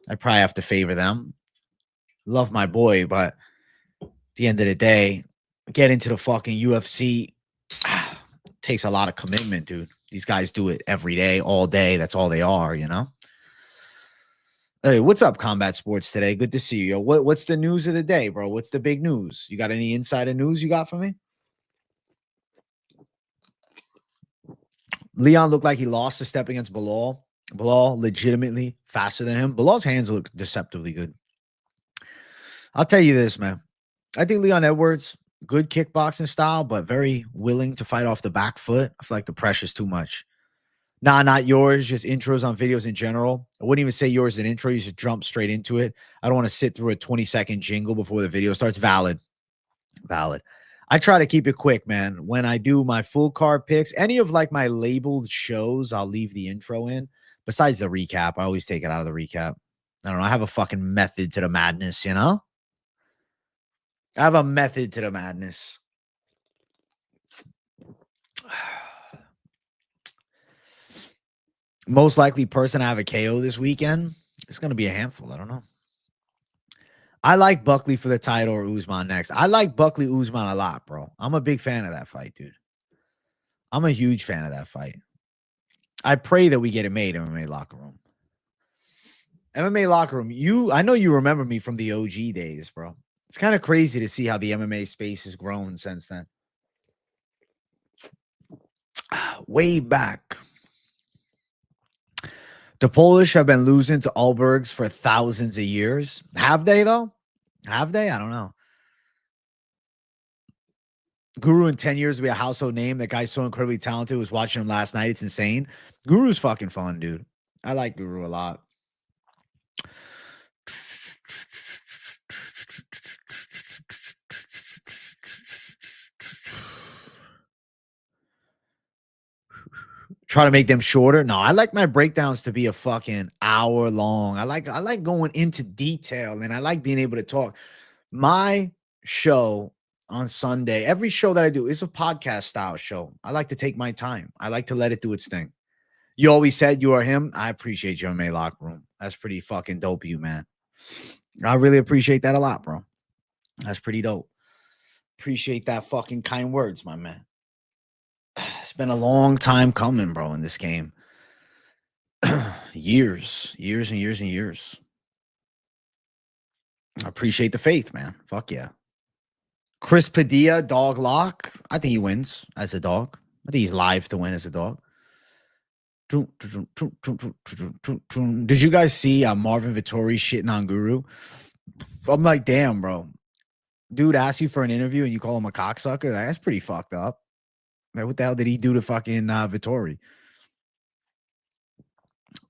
I probably have to favor them. Love my boy, but at the end of the day, get into the fucking UFC takes a lot of commitment, dude. These guys do it every day, all day. That's all they are, you know. Hey, what's up, Combat Sports today? Good to see you. Yo, what's the news of the day, bro? What's the big news? You got any insider news you got for me? Leon looked like he lost a step against Bilal. Bilal legitimately faster than him. Bilal's hands look deceptively good. I'll tell you this, man. I think Leon Edwards, good kickboxing style, but very willing to fight off the back foot. I feel like the pressure's too much. Nah, not yours, just intros on videos in general. I wouldn't even say yours is an intro. You should jump straight into it. I don't want to sit through a 20-second jingle before the video starts. Valid. I try to keep it quick, man. When I do my full card picks, any of like my labeled shows, I'll leave the intro in. Besides the recap, I always take it out of the recap. I don't know. I have a fucking method to the madness, you know? I have a method to the madness. Most likely person to have a KO this weekend. It's going to be a handful. I don't know. I like Buckley for the title or Usman next. I like Buckley Usman a lot, bro. I'm a big fan of that fight, dude. I'm a huge fan of that fight. I pray that we get it made, MMA Locker Room. MMA Locker Room, I know you remember me from the OG days, bro. It's kind of crazy to see how the MMA space has grown since then. Way back. The Polish have been losing to Ulbergs for thousands of years. Have they, though? Have they? I don't know. Guru in 10 years will be a household name. That guy's so incredibly talented. Was watching him last night. It's insane. Guru's fucking fun, dude. I like Guru a lot. Try to make them shorter. No, I like my breakdowns to be a fucking hour long. I like going into detail, and I like being able to talk. My show on Sunday, every show that I do is a podcast style show. I like to take my time. I like to let it do its thing. You always said you are him. I appreciate you in my locker room. That's pretty fucking dope, you man. I really appreciate that a lot, bro. That's pretty dope. Appreciate that fucking kind words, my man. It's been a long time coming, bro, in this game. years and years and years. I appreciate the faith, man. Fuck yeah. Chris Padilla, dog lock. I think he wins as a dog. I think he's live to win as a dog. Did you guys see Marvin Vittori shitting on Guru? I'm like, damn, bro. Dude asks you for an interview and you call him a cocksucker? That's pretty fucked up. Like, what the hell did he do to fucking Vittori?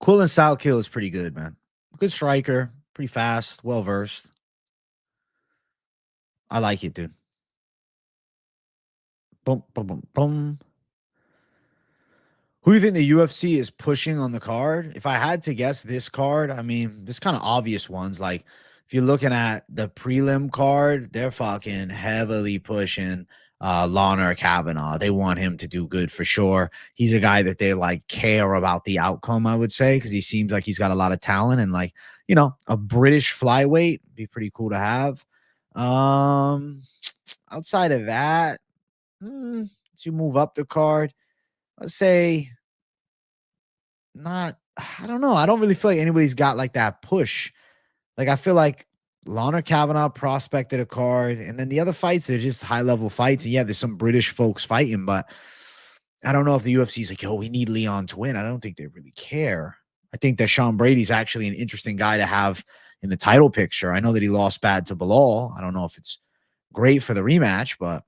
Quillen Salkill is pretty good, man. Good striker. Pretty fast. Well-versed. I like it, dude. Boom, boom, boom, boom. Who do you think the UFC is pushing on the card? If I had to guess this card, I mean, there's kind of obvious ones. Like, if you're looking at the prelim card, they're fucking heavily pushing Lawner Kavanaugh. They want him to do good for sure. He's a guy that they like care about the outcome, I would say, because he seems like he's got a lot of talent and like, a British flyweight be pretty cool to have. Outside of that, as you move up the card, let's say not, I don't know. I don't really feel like anybody's got like that push. Like I feel like Lawner Kavanaugh prospected a card, and then the other fights are just high level fights. And yeah, there's some British folks fighting, but I don't know if the UFC's like, yo, we need Leon to win. I don't think they really care. I think that Sean Brady's actually an interesting guy to have in the title picture. I know that he lost bad to Bilal. I don't know if it's great for the rematch, but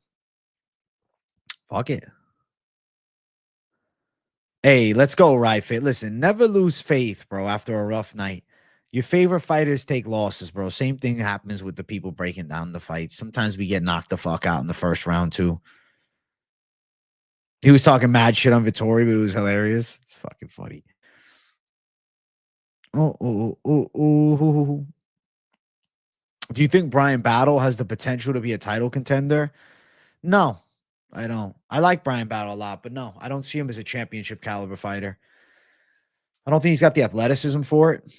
fuck it. Hey, let's go, right fit. Listen, never lose faith, bro, after a rough night. Your favorite fighters take losses, bro. Same thing happens with the people breaking down the fights. Sometimes we get knocked the fuck out in the first round, too. He was talking mad shit on Vittori, but it was hilarious. It's fucking funny. Oh. Do you think Brian Battle has the potential to be a title contender? No, I don't. I like Brian Battle a lot, but no, I don't see him as a championship caliber fighter. I don't think he's got the athleticism for it,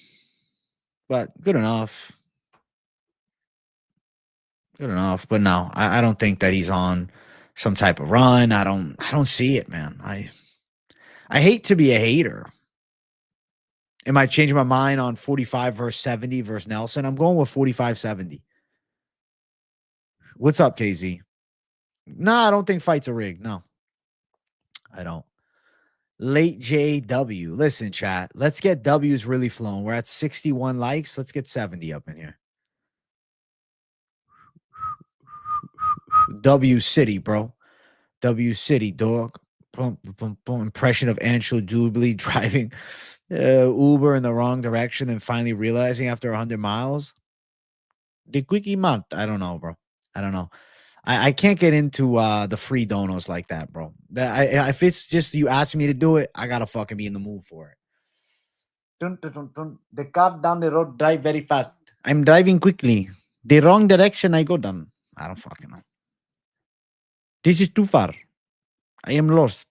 but good enough. Good enough, but no, I don't think that he's on some type of run. I don't see it, man. I hate to be a hater. Am I changing my mind on 45 versus 70 versus Nelson? I'm going with 45-70. What's up, KZ? No, I don't think fights are rigged. No, I don't. Late JW. Listen, chat. Let's get W's really flowing. We're at 61 likes. Let's get 70 up in here. W City, bro. W City, dog. Boom, boom, boom. Impression of Anshul Jubilee driving Uber in the wrong direction and finally realizing after 100 miles. The quickie month. I don't know, bro. I don't know. I can't get into the free donos like that, bro. If it's just you asking me to do it, I gotta fucking be in the mood for it. The car down the road drive very fast. I'm driving quickly. The wrong direction I go down. I don't fucking know. This is too far. I am lost.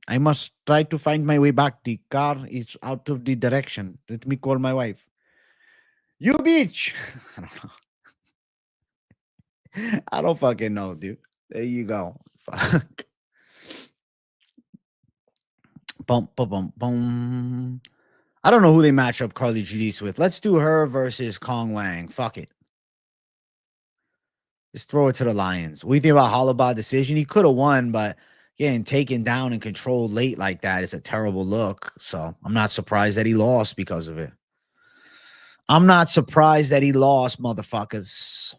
I must try to find my way back. The car is out of the direction. Let me call my wife. You bitch. I don't know. I don't fucking know, dude. There you go. Fuck. Bum, bum, bum, bum. I don't know who they match up Carly Giudice with. Let's do her versus Kong Wang. Fuck it. Just throw it to the Lions. What do you think about Holloway decision? He could have won, but getting taken down and controlled late like that is a terrible look. So I'm not surprised that he lost because of it. I'm not surprised that he lost, motherfuckers.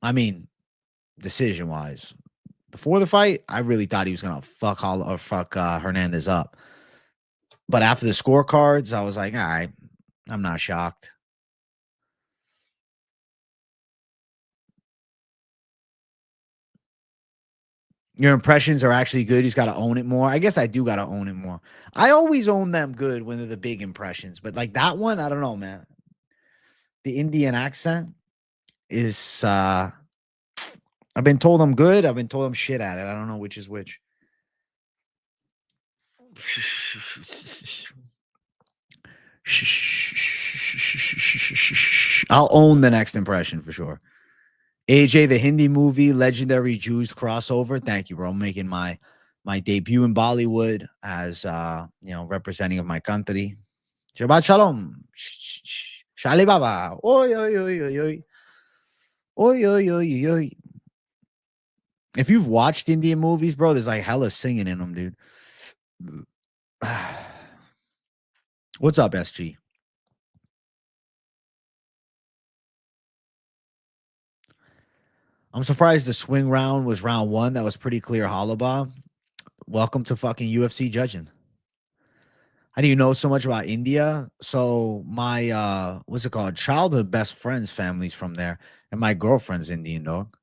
I mean, decision-wise. Before the fight, I really thought he was gonna fuck Hernandez up. But after the scorecards, I was like, all right, I'm not shocked. Your impressions are actually good. He's got to own it more. I guess I do got to own it more. I always own them good when they're the big impressions. But like that one, I don't know, man. The Indian accent is, I've been told I'm good. I've been told I'm shit at it. I don't know which is which. I'll own the next impression for sure. AJ, the Hindi movie, legendary Jews crossover. Thank you, bro. I'm making my debut in Bollywood as representing of my country. Shabbat shalom. Shali Baba. Oi, oi, oi, oi, oi. Oi, oi, oi, oi. If you've watched Indian movies, bro, there's like hella singing in them, dude. What's up, SG? I'm surprised the swing round was round 1. That was pretty clear, Holloway. Welcome to fucking UFC judging. How do you know so much about India? So my what's it called? Childhood best friend's family's from there, and my girlfriend's Indian, dog.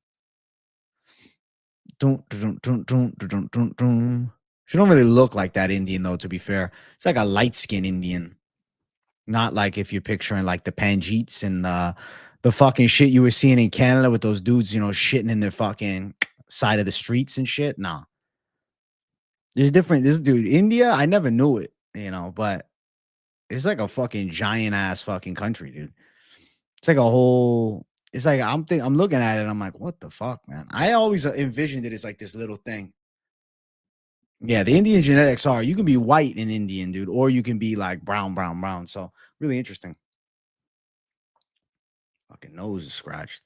She don't really look like that Indian though, to be fair. It's like a light skin Indian. Not like if you're picturing like the Panjits and the fucking shit you were seeing in Canada with those dudes, shitting in their fucking side of the streets and shit. Nah. There's different. This dude, India, I never knew it, but it's like a fucking giant ass fucking country, dude. It's like a whole. It's like I'm looking at it. I'm like, what the fuck, man? I always envisioned it as like this little thing. Yeah, the Indian genetics are you can be white and Indian, dude, or you can be like brown, brown, brown. So really interesting. Fucking nose is scratched.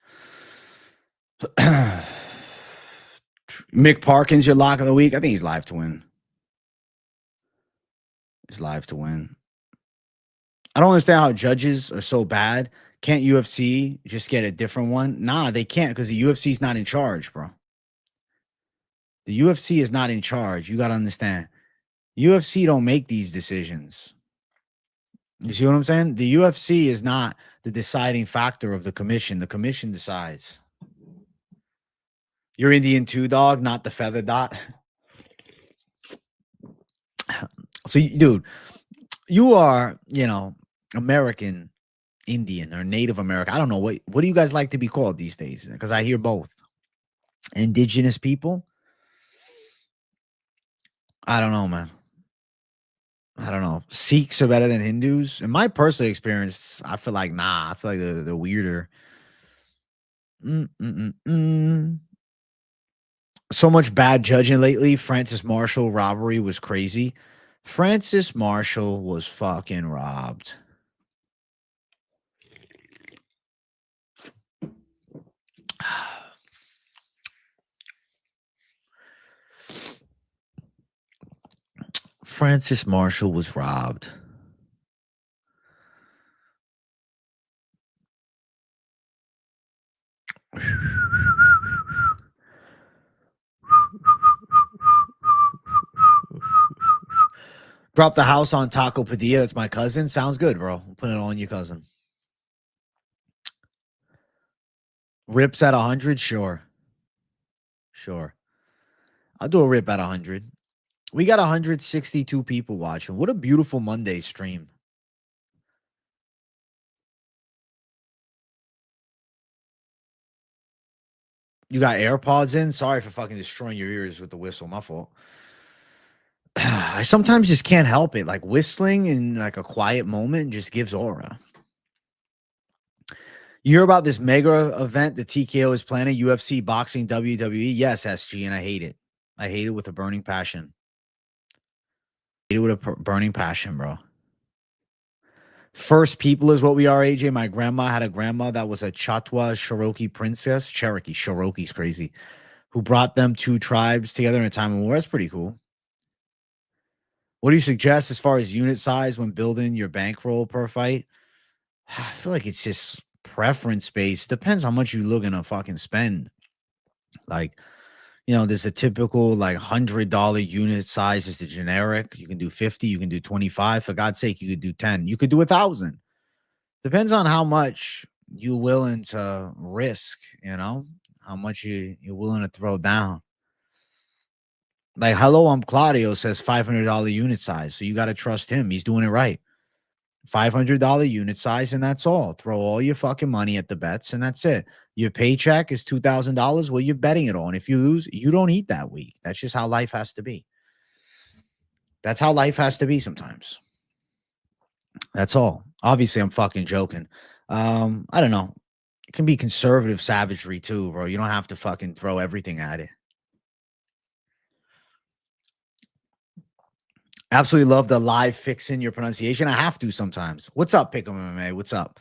Mick Parkins, your lock of the week. I think he's live to win. He's live to win. I don't understand how judges are so bad. Can't UFC just get a different one? Nah, they can't because the UFC is not in charge, bro. The UFC is not in charge. You got to understand. UFC don't make these decisions. You see what I'm saying? The UFC is not the deciding factor of the commission. The commission decides. You're Indian too, dog, not the feather dot. So, dude, you are, American Indian or Native American. I don't know. What do you guys like to be called these days? Because I hear both. Indigenous people? I don't know, man. I don't know. Sikhs are better than Hindus. In my personal experience, I feel like, nah. I feel like they're weirder. So much bad judging lately. Francis Marshall robbery was crazy. Francis Marshall was fucking robbed. Francis Marshall was robbed. Drop the house on Taco Padilla. It's my cousin. Sounds good, bro. Put it on your cousin. Rips at 100? Sure. I'll do a rip at 100. We got 162 people watching. What a beautiful Monday stream. You got AirPods in? Sorry for fucking destroying your ears with the whistle. My fault. I sometimes just can't help it. Like whistling in like a quiet moment just gives aura. You hear about this mega event the TKO is planning? UFC, boxing, WWE? Yes, SG, and I hate it. I hate it with a burning passion. I hate it with a burning passion, bro. First people is what we are, AJ. My grandma had a grandma that was a Chatwa Cherokee princess. Cherokee's crazy. Who brought them two tribes together in a time of war. That's pretty cool. What do you suggest as far as unit size when building your bankroll per fight? I feel like it's just preference based. Depends how much you're looking to fucking spend. Like, there's a typical like $100 unit size is the generic. You can do 50, you can do 25. For God's sake, you could do 10. You could do 1,000. Depends on how much you're willing to risk, how much you're willing to throw down. Like, hello, I'm Claudio says $500 unit size. So you got to trust him. He's doing it right. $500 unit size, and that's all. Throw all your fucking money at the bets, and that's it. Your paycheck is $2,000. Well, you're betting it on. If you lose, you don't eat that week. That's just how life has to be. That's how life has to be sometimes. That's all. Obviously, I'm fucking joking. I don't know. It can be conservative savagery too, bro. You don't have to fucking throw everything at it. Absolutely love the live fixing your pronunciation. I have to sometimes. What's up, Pick'em MMA? What's up?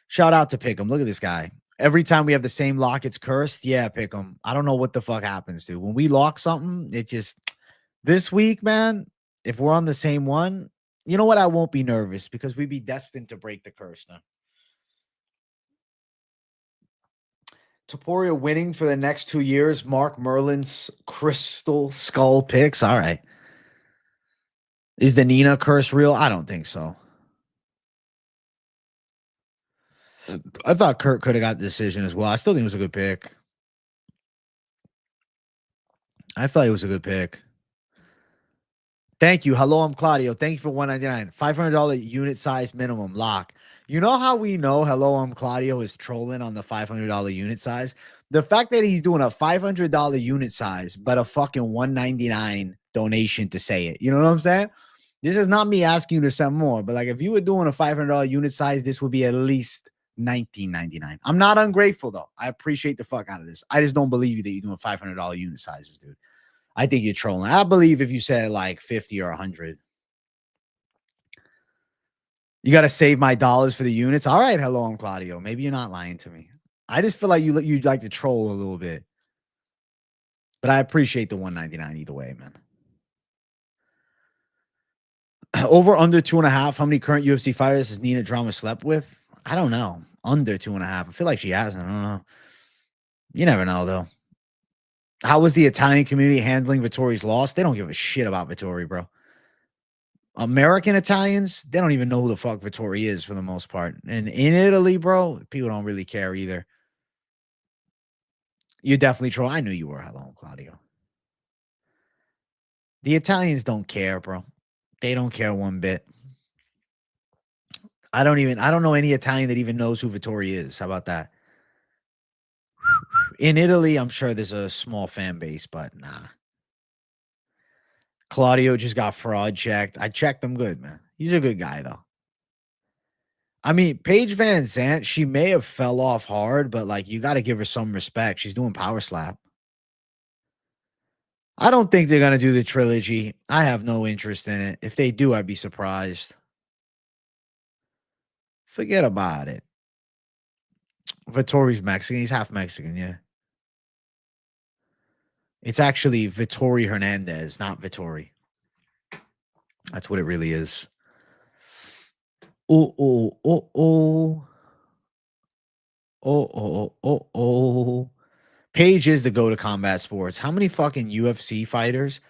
Shout out to Pick'em. Look at this guy. Every time we have the same lock, it's cursed. Yeah, Pick'em. I don't know what the fuck happens, dude. When we lock something, it just... This week, man, if we're on the same one, you know what? I won't be nervous because we'd be destined to break the curse now. Topuria winning for the next 2 years. Mark Merlin's crystal skull picks. All right. Is the Nina curse real? I don't think so. I thought Kurt could have got the decision as well. I still think it was a good pick. I felt it was a good pick. Thank you. Hello, I'm Claudio. Thank you for $199. $500 unit size minimum lock. You know how we know Hello, I'm Claudio is trolling on the $500 unit size? The fact that he's doing a $500 unit size, but a fucking $199 donation to say it. You know what I'm saying? This is not me asking you to send more, but like if you were doing a $500 unit size, this would be at least $19.99. I'm not ungrateful though. I appreciate the fuck out of this. I just don't believe you that you're doing $500 unit sizes, dude. I think you're trolling. I believe if you said like 50 or 100. You got to save my dollars for the units. All right, hello, I'm Claudio. Maybe you're not lying to me. I just feel like you'd like to troll a little bit. But I appreciate the $199 either way, man. Over under 2.5. How many current UFC fighters has Nina Drama slept with? I don't know. Under 2.5. I feel like she hasn't. I don't know. You never know, though. How was the Italian community handling Vittori's loss? They don't give a shit about Vittori, bro. American Italians, they don't even know who the fuck Vittori is for the most part. And in Italy, bro, people don't really care either. You definitely troll. I knew you were. Hello, Claudio. The Italians don't care, bro. They don't care one bit. I don't know any Italian that even knows who Vittori is. How about that? In Italy, I'm sure there's a small fan base, but nah. Claudio just got fraud checked. I checked him good, man. He's a good guy, though. I mean, Paige Van Zandt, she may have fell off hard, but like you got to give her some respect. She's doing power slap. I don't think they're going to do the trilogy. I have no interest in it. If they do, I'd be surprised. Forget about it. Vittori's Mexican. He's half Mexican, yeah. It's actually Vittori Hernandez, not Vittori. That's what it really is. Oh. Paige is the go to combat sports. How many fucking UFC fighters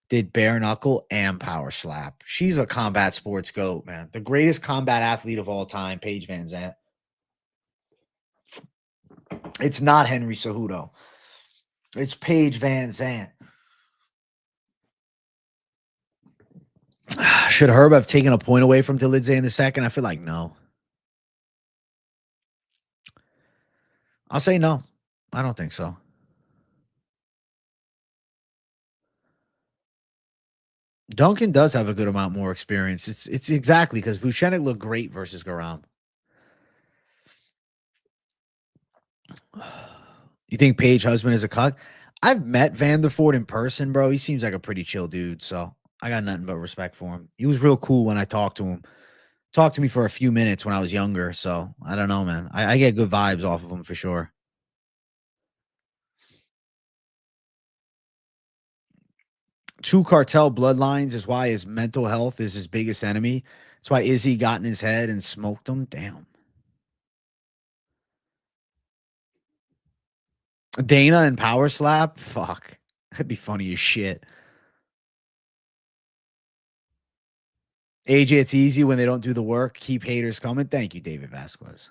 did bare knuckle and power slap? She's a combat sports goat, man. The greatest combat athlete of all time, Paige Van Zandt. It's not Henry Cejudo. It's Paige Van Zandt. Should Herb have taken a point away from Delize in the second? I feel like no. I'll say no. I don't think so. Duncan does have a good amount more experience. It's exactly because Vucenic looked great versus Garam. You think Paige husband is a cuck? I've met Vanderford in person, bro. He seems like a pretty chill dude, so I got nothing but respect for him. He was real cool when I talked to him. Talked to me for a few minutes when I was younger, so I don't know, man. I get good vibes off of him for sure. Two cartel bloodlines is why his mental health is his biggest enemy. That's why Izzy got in his head and smoked him. Damn. Dana and power slap? Fuck. That'd be funny as shit. AJ, it's easy when they don't do the work. Keep haters coming. Thank you, David Vasquez.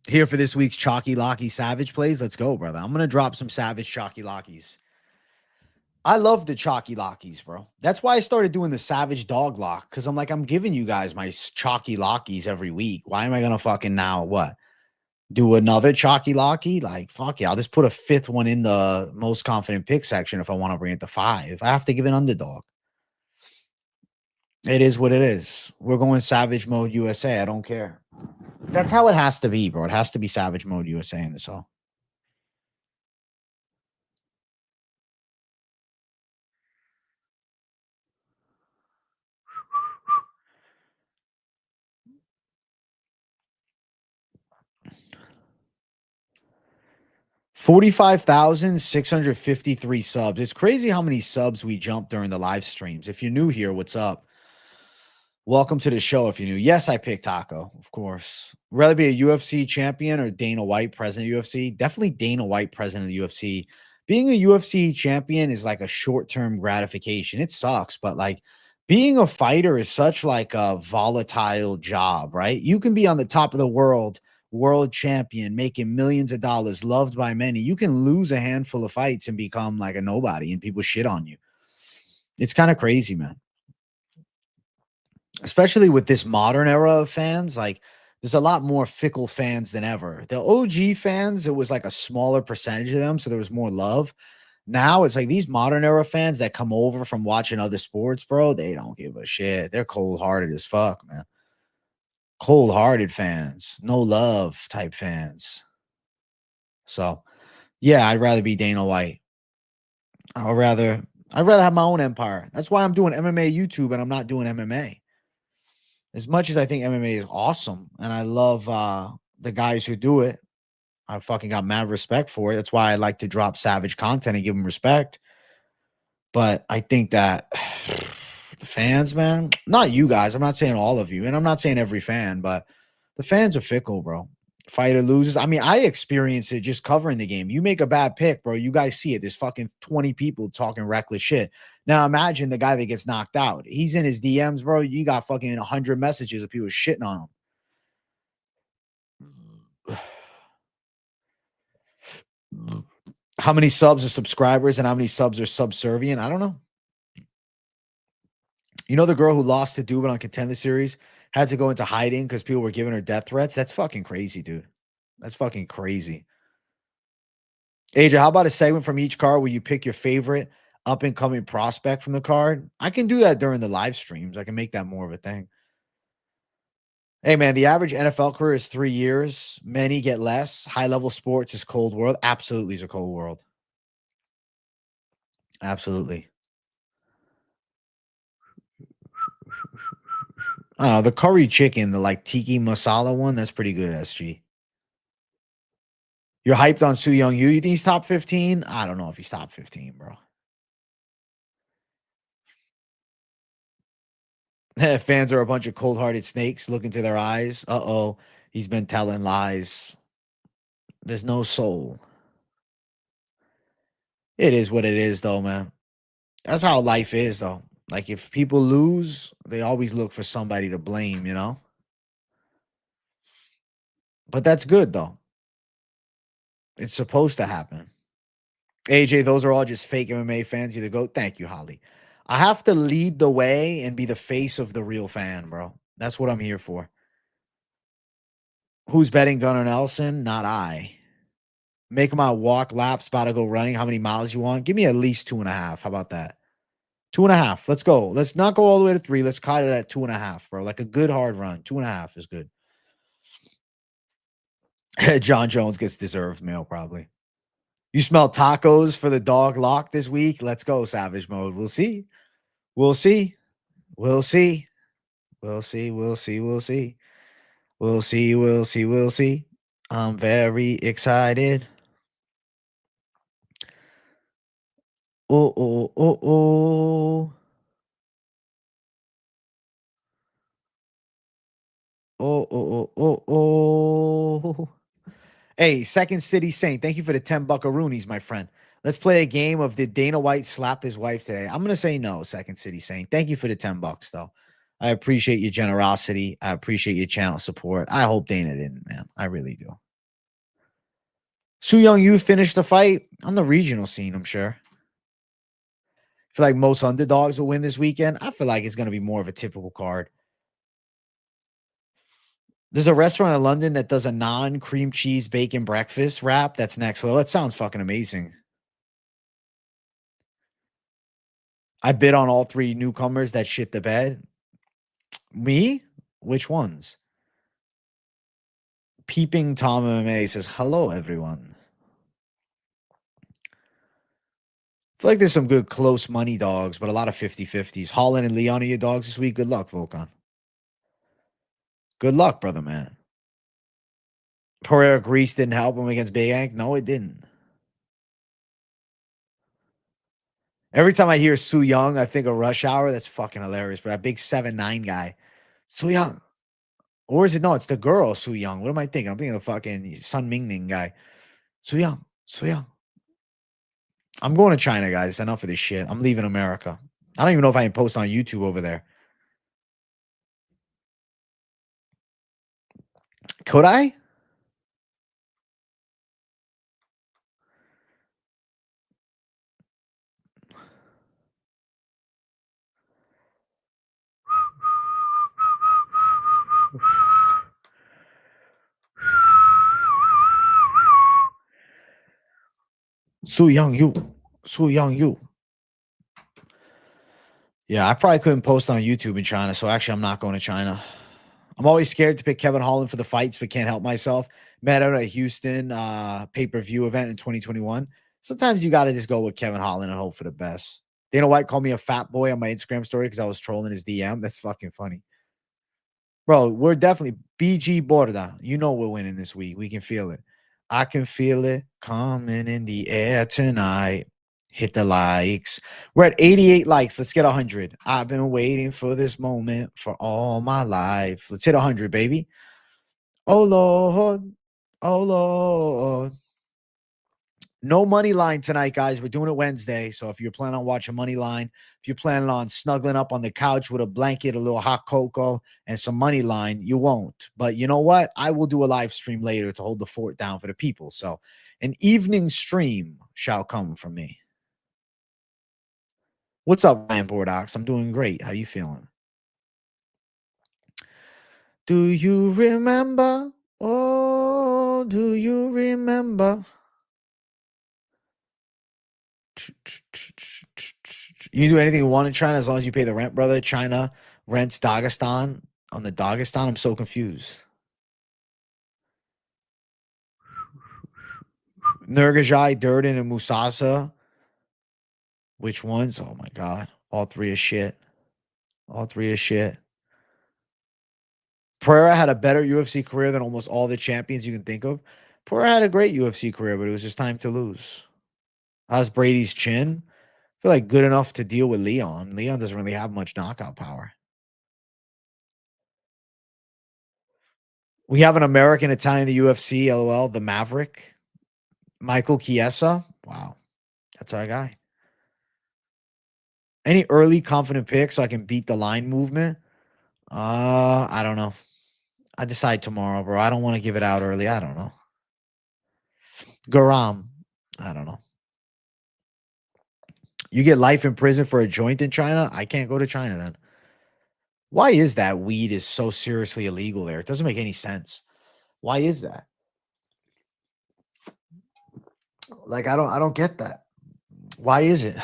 Here for this week's Chalky Locky Savage plays. Let's go, brother. I'm going to drop some Savage Chalky Lockies. I love the Chalky Lockies, bro. That's why I started doing the Savage Dog Lock, because I'm like, I'm giving you guys my Chalky Lockies every week. Why am I going to fucking now what? Do another Chalky Locky? Like, fuck yeah. I'll just put a fifth one in the most confident pick section if I want to bring it to 5. I have to give an underdog. It is what it is. We're going Savage Mode USA. I don't care. That's how it has to be, bro. It has to be Savage Mode USA in this all. $45,653 subs. It's crazy how many subs we jumped during the live streams. If you're new here, what's up? Welcome to the show. If you're new, yes, I picked Taco, of course. Rather be a UFC champion or Dana White president of UFC? Definitely Dana White president of the UFC. Being a UFC champion is like a short-term gratification. It sucks, but like being a fighter is such like a volatile job, right? You can be on the top of the world champion, making millions of dollars, loved by many. You can lose a handful of fights and become like a nobody and people shit on you. It's kind of crazy, man. especially with this modern era of fans, like there's a lot more fickle fans than ever. The OG fans, it was like a smaller percentage of them, so there was more love. Now it's like these modern era fans that come over from watching other sports, bro, they don't give a shit. They're cold-hearted as fuck, man. Cold-hearted fans, no love type fans. So, yeah, I'd rather be Dana White. I'd rather have my own empire. That's why I'm doing MMA YouTube and I'm not doing MMA. As much as I think MMA is awesome and I love the guys who do it, I fucking got mad respect for it. That's why I like to drop savage content and give them respect. But I think that the fans, man, not you guys. I'm not saying all of you, and I'm not saying every fan, but the fans are fickle, bro. Fighter loses. I mean, I experience it just covering the game. You make a bad pick, bro. You guys see it. There's fucking 20 people talking reckless shit. Now imagine the guy that gets knocked out. He's in his DMs, bro. You got fucking 100 messages of people shitting on him. How many subs are subscribers and how many subs are subservient? I don't know. You know the girl who lost to Dubin on Contender Series had to go into hiding because people were giving her death threats? That's fucking crazy, dude. That's fucking crazy. AJ, how about a segment from each card where you pick your favorite up and coming prospect from the card? I can do that during the live streams. I can make that more of a thing. Hey, man, the average NFL career is 3 years. Many get less. High level sports is cold world. Absolutely is a cold world. Absolutely. I don't know. The curry chicken, the like tiki masala one, that's pretty good, SG. You're hyped on Su Young Yu. You think he's top 15? I don't know if he's top 15, bro. Fans are a bunch of cold-hearted snakes. Look into their eyes. Uh-oh. He's been telling lies. There's no soul. It is what it is, though, man. That's how life is, though. Like, if people lose, they always look for somebody to blame, you know? But that's good, though. It's supposed to happen. AJ, those are all just fake MMA fans. You to go. Thank you, Holly. I have to lead the way and be the face of the real fan, bro. That's what I'm here for. Who's betting Gunnar Nelson? Not I. Make him out walk laps, about to go running. How many miles you want? Give me at least 2.5. How about that? 2.5. Let's go. Let's not go all the way to 3. Let's cut it at 2.5, bro. Like a good hard run. 2.5 is good. John Jones gets deserved mail, probably. You smell tacos for the dog lock this week? Let's go, Savage Mode. We'll see. We'll see. We'll see. We'll see. We'll see. We'll see. We'll see. We'll see. We'll see. I'm very excited. Oh, oh, oh, oh. Oh, oh, oh, oh, oh. Hey, Second City Saint, thank you for the 10 buckaroonies, my friend. Let's play a game of did Dana White slap his wife today? I'm going to say no, Second City Saint. Thank you for the 10 bucks, though. I appreciate your generosity. I appreciate your channel support. I hope Dana didn't, man. I really do. Su Young Yu finished the fight on the regional scene, I'm sure. I feel like most underdogs will win this weekend. I feel like it's going to be more of a typical card. There's a restaurant in London that does a non-cream cheese bacon breakfast wrap. That's next level. That sounds fucking amazing. I bid on all 3 newcomers that shit the bed. Me? Which ones? Peeping Tom MMA says, hello, everyone. I feel like there's some good close money dogs, but a lot of 50-50s. Holland and Leon are your dogs this week. Good luck, Volkan. Good luck, brother, man. Pereira Grease didn't help him against Big Ank. No, it didn't. Every time I hear Su Young, I think of Rush Hour. That's fucking hilarious. But that big 7'9" guy. Su Young. Or is it? No, it's the girl, Su Young. What am I thinking? I'm thinking of the fucking Sun Mingning guy. Su Young. Su Young. I'm going to China, guys. Enough of this shit. I'm leaving America. I don't even know if I can post on YouTube over there. Could I? Su Young Yu. Su Young Yu. Yeah, I probably couldn't post on YouTube in China, so actually I'm not going to China. I'm always scared to pick Kevin Holland for the fights, but can't help myself. Met out at Houston pay-per-view event in 2021. Sometimes you got to just go with Kevin Holland and hope for the best. Dana White called me a fat boy on my Instagram story because I was trolling his DM. That's fucking funny. Bro, we're definitely BG Borda. You know we're winning this week. We can feel it. I can feel it coming in the air tonight. Hit the likes. We're at 88 likes. Let's get 100. I've been waiting for this moment for all my life. Let's hit 100, baby. Oh, Lord. Oh, Lord. No money line tonight, guys. We're doing it Wednesday. So if you're planning on watching money line, if you're planning on snuggling up on the couch with a blanket, a little hot cocoa, and some money line, you won't. But you know what? I will do a live stream later to hold the fort down for the people. So an evening stream shall come from me. What's up, Ryan Bordox? I'm doing great. How you feeling? Do you remember? Oh, do you remember? You do anything you want in China as long as you pay the rent, brother. China rents Dagestan on the Dagestan. I'm so confused. Nurgajai, Durden, and Musasa. Which ones? Oh my god. All three are shit. All three are shit. Pereira had a better UFC career than almost all the champions you can think of. Pereira had a great UFC career, but it was just time to lose. How's Brady's chin? I feel like good enough to deal with Leon. Leon doesn't really have much knockout power. We have an American Italian in the UFC, LOL, the Maverick. Michael Chiesa. Wow. That's our guy. Any early confident picks so I can beat the line movement? I don't know. I decide tomorrow, bro. I don't want to give it out early. I don't know. Garam. I don't know. You get life in prison for a joint in China? I can't go to China then. Why is that weed is so seriously illegal there? It doesn't make any sense. Why is that? Like I don't get that. Why is it?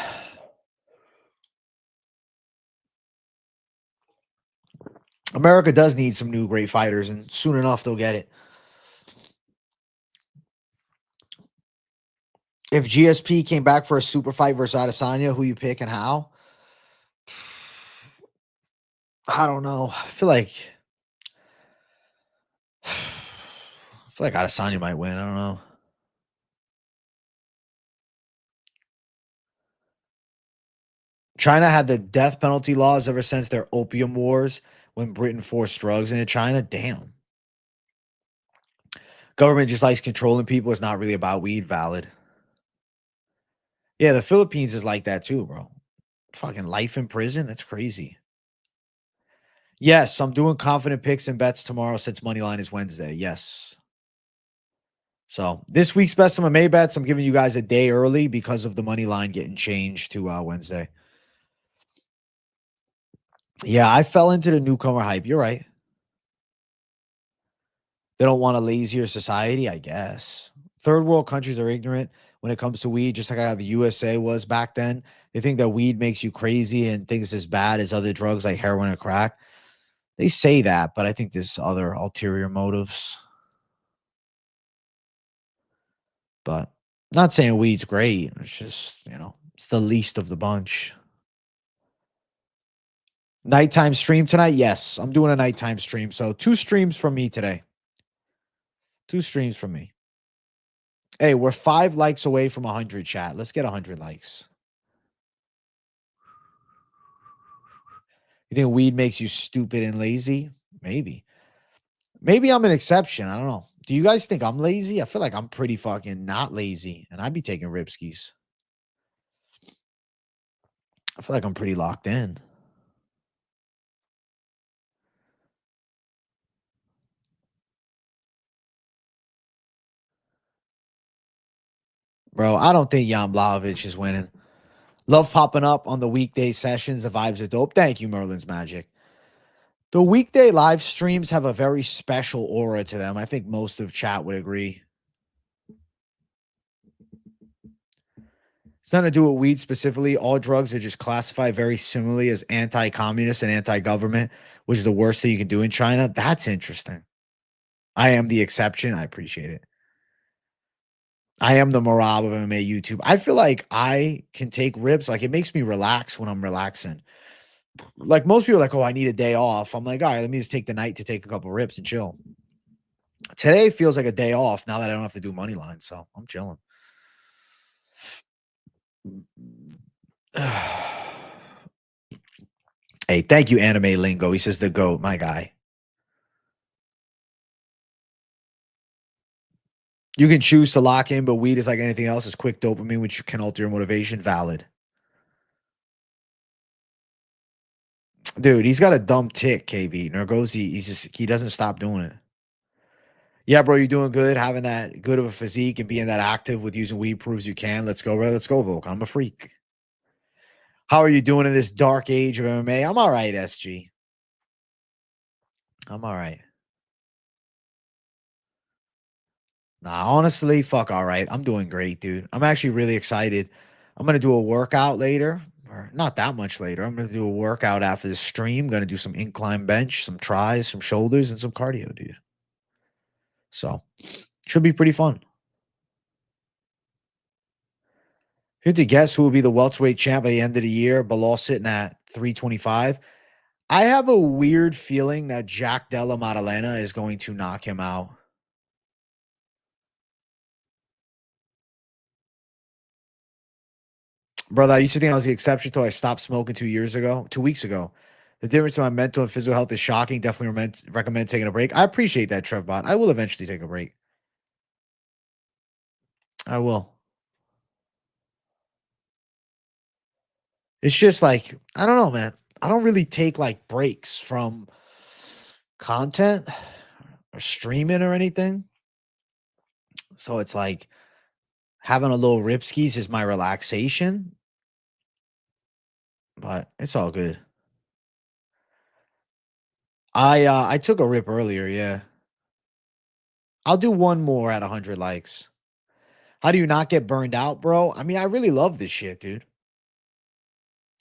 America does need some new great fighters, and soon enough they'll get it. If GSP came back for a super fight versus Adesanya, who you pick and how? I don't know. I feel like Adesanya might win. I don't know. China had the death penalty laws ever since their opium wars when Britain forced drugs into China. Damn. Government just likes controlling people. It's not really about weed. Valid. Yeah, the Philippines is like that too, bro. Fucking life in prison. That's crazy. Yes, I'm doing confident picks and bets tomorrow since Moneyline is Wednesday. Yes. So this week's best of my May bets, I'm giving you guys a day early because of the money line getting changed to Wednesday. Yeah, I fell into the newcomer hype. You're right. They don't want a lazier society, I guess. Third world countries are ignorant when it comes to weed, just like how the USA was back then. They think that weed makes you crazy and things as bad as other drugs like heroin and crack. They say that, but I think there's other ulterior motives. But not saying weed's great. It's just, it's the least of the bunch. Nighttime stream tonight? Yes, I'm doing a nighttime stream. So 2 streams from me today. 2 streams from me. Hey, we're 5 likes away from 100, chat. Let's get 100 likes. You think weed makes you stupid and lazy? Maybe. Maybe I'm an exception. I don't know. Do you guys think I'm lazy? I feel like I'm pretty fucking not lazy, and I'd be taking ripskis. I feel like I'm pretty locked in. Bro, I don't think Jan Blachowicz is winning. Love popping up on the weekday sessions. The vibes are dope. Thank you, Merlin's Magic. The weekday live streams have a very special aura to them. I think most of chat would agree. It's nothing to do with weed specifically. All drugs are just classified very similarly as anti-communist and anti-government, which is the worst thing you can do in China. That's interesting. I am the exception. I appreciate it. I am the morale of MMA YouTube. I feel like I can take ribs. Like it makes me relax when I'm relaxing. Like most people are like, oh, I need a day off. I'm like, all right, let me just take the night to take a couple rips and chill. Today feels like a day off now that I don't have to do Moneyline. So I'm chilling. Hey, thank you, Anime Lingo. He says the GOAT, my guy. You can choose to lock in, but weed is like anything else. It's quick dopamine, which can alter your motivation. Valid. Dude, he's got a dumb tick, KB. Nergozi, he doesn't stop doing it. Yeah, bro, you're doing good. Having that good of a physique and being that active with using weed proves you can. Let's go, bro. Let's go, Volk. I'm a freak. How are you doing in this dark age of MMA? I'm all right, SG. I'm all right. Nah, honestly, fuck all right. I'm doing great, dude. I'm actually really excited. I'm gonna do a workout later, or not that much later. I'm gonna do a workout after the stream. Gonna do some incline bench, some tries, some shoulders, and some cardio, dude. So should be pretty fun. If you had to guess who will be the welterweight champ by the end of the year, Bilal sitting at 325. I have a weird feeling that Jack Della Maddalena is going to knock him out. Brother, I used to think I was the exception until I stopped smoking 2 weeks ago. The difference in my mental and physical health is shocking. Definitely recommend taking a break. I appreciate that, Trevbot. I will eventually take a break. I will. It's just like, I don't know, man. I don't really take like breaks from content or streaming or anything. So it's like having a little ripskis is my relaxation. But it's all good. I took a rip earlier, yeah. I'll do one more at 100 likes. How do you not get burned out, bro? I mean, I really love this shit, dude.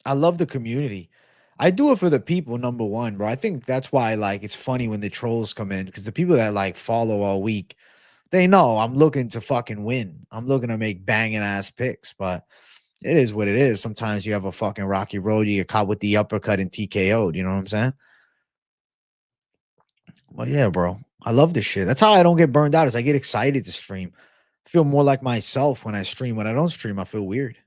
I love the community. I do it for the people, number one, bro. I think that's why, like, it's funny when the trolls come in because the people that like follow all week, they know I'm looking to fucking win. I'm looking to make banging ass picks, but it is what it is. Sometimes you have a fucking rocky road. You get caught with the uppercut and TKO'd. You know what I'm saying? Well, yeah, bro. I love this shit. That's how I don't get burned out. Is I get excited to stream. I feel more like myself when I stream. When I don't stream, I feel weird.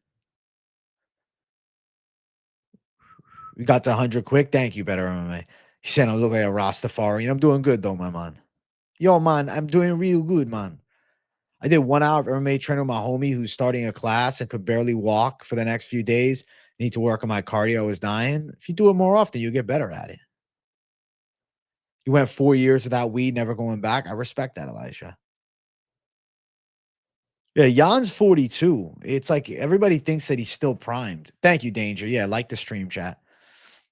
We got to 100 quick. Thank you, Better MMA. He said I look like a Rastafarian. I'm doing good though, my man. Yo, man, I'm doing real good, man. I did 1 hour of MMA training with my homie who's starting a class and could barely walk for the next few days. Need to work on my cardio. Is dying. If you do it more often, you get better at it. You went 4 years without weed, never going back. I respect that, Elijah. Yeah, Jan's 42. It's like everybody thinks that he's still primed. Thank you, Danger. Yeah, like the stream chat.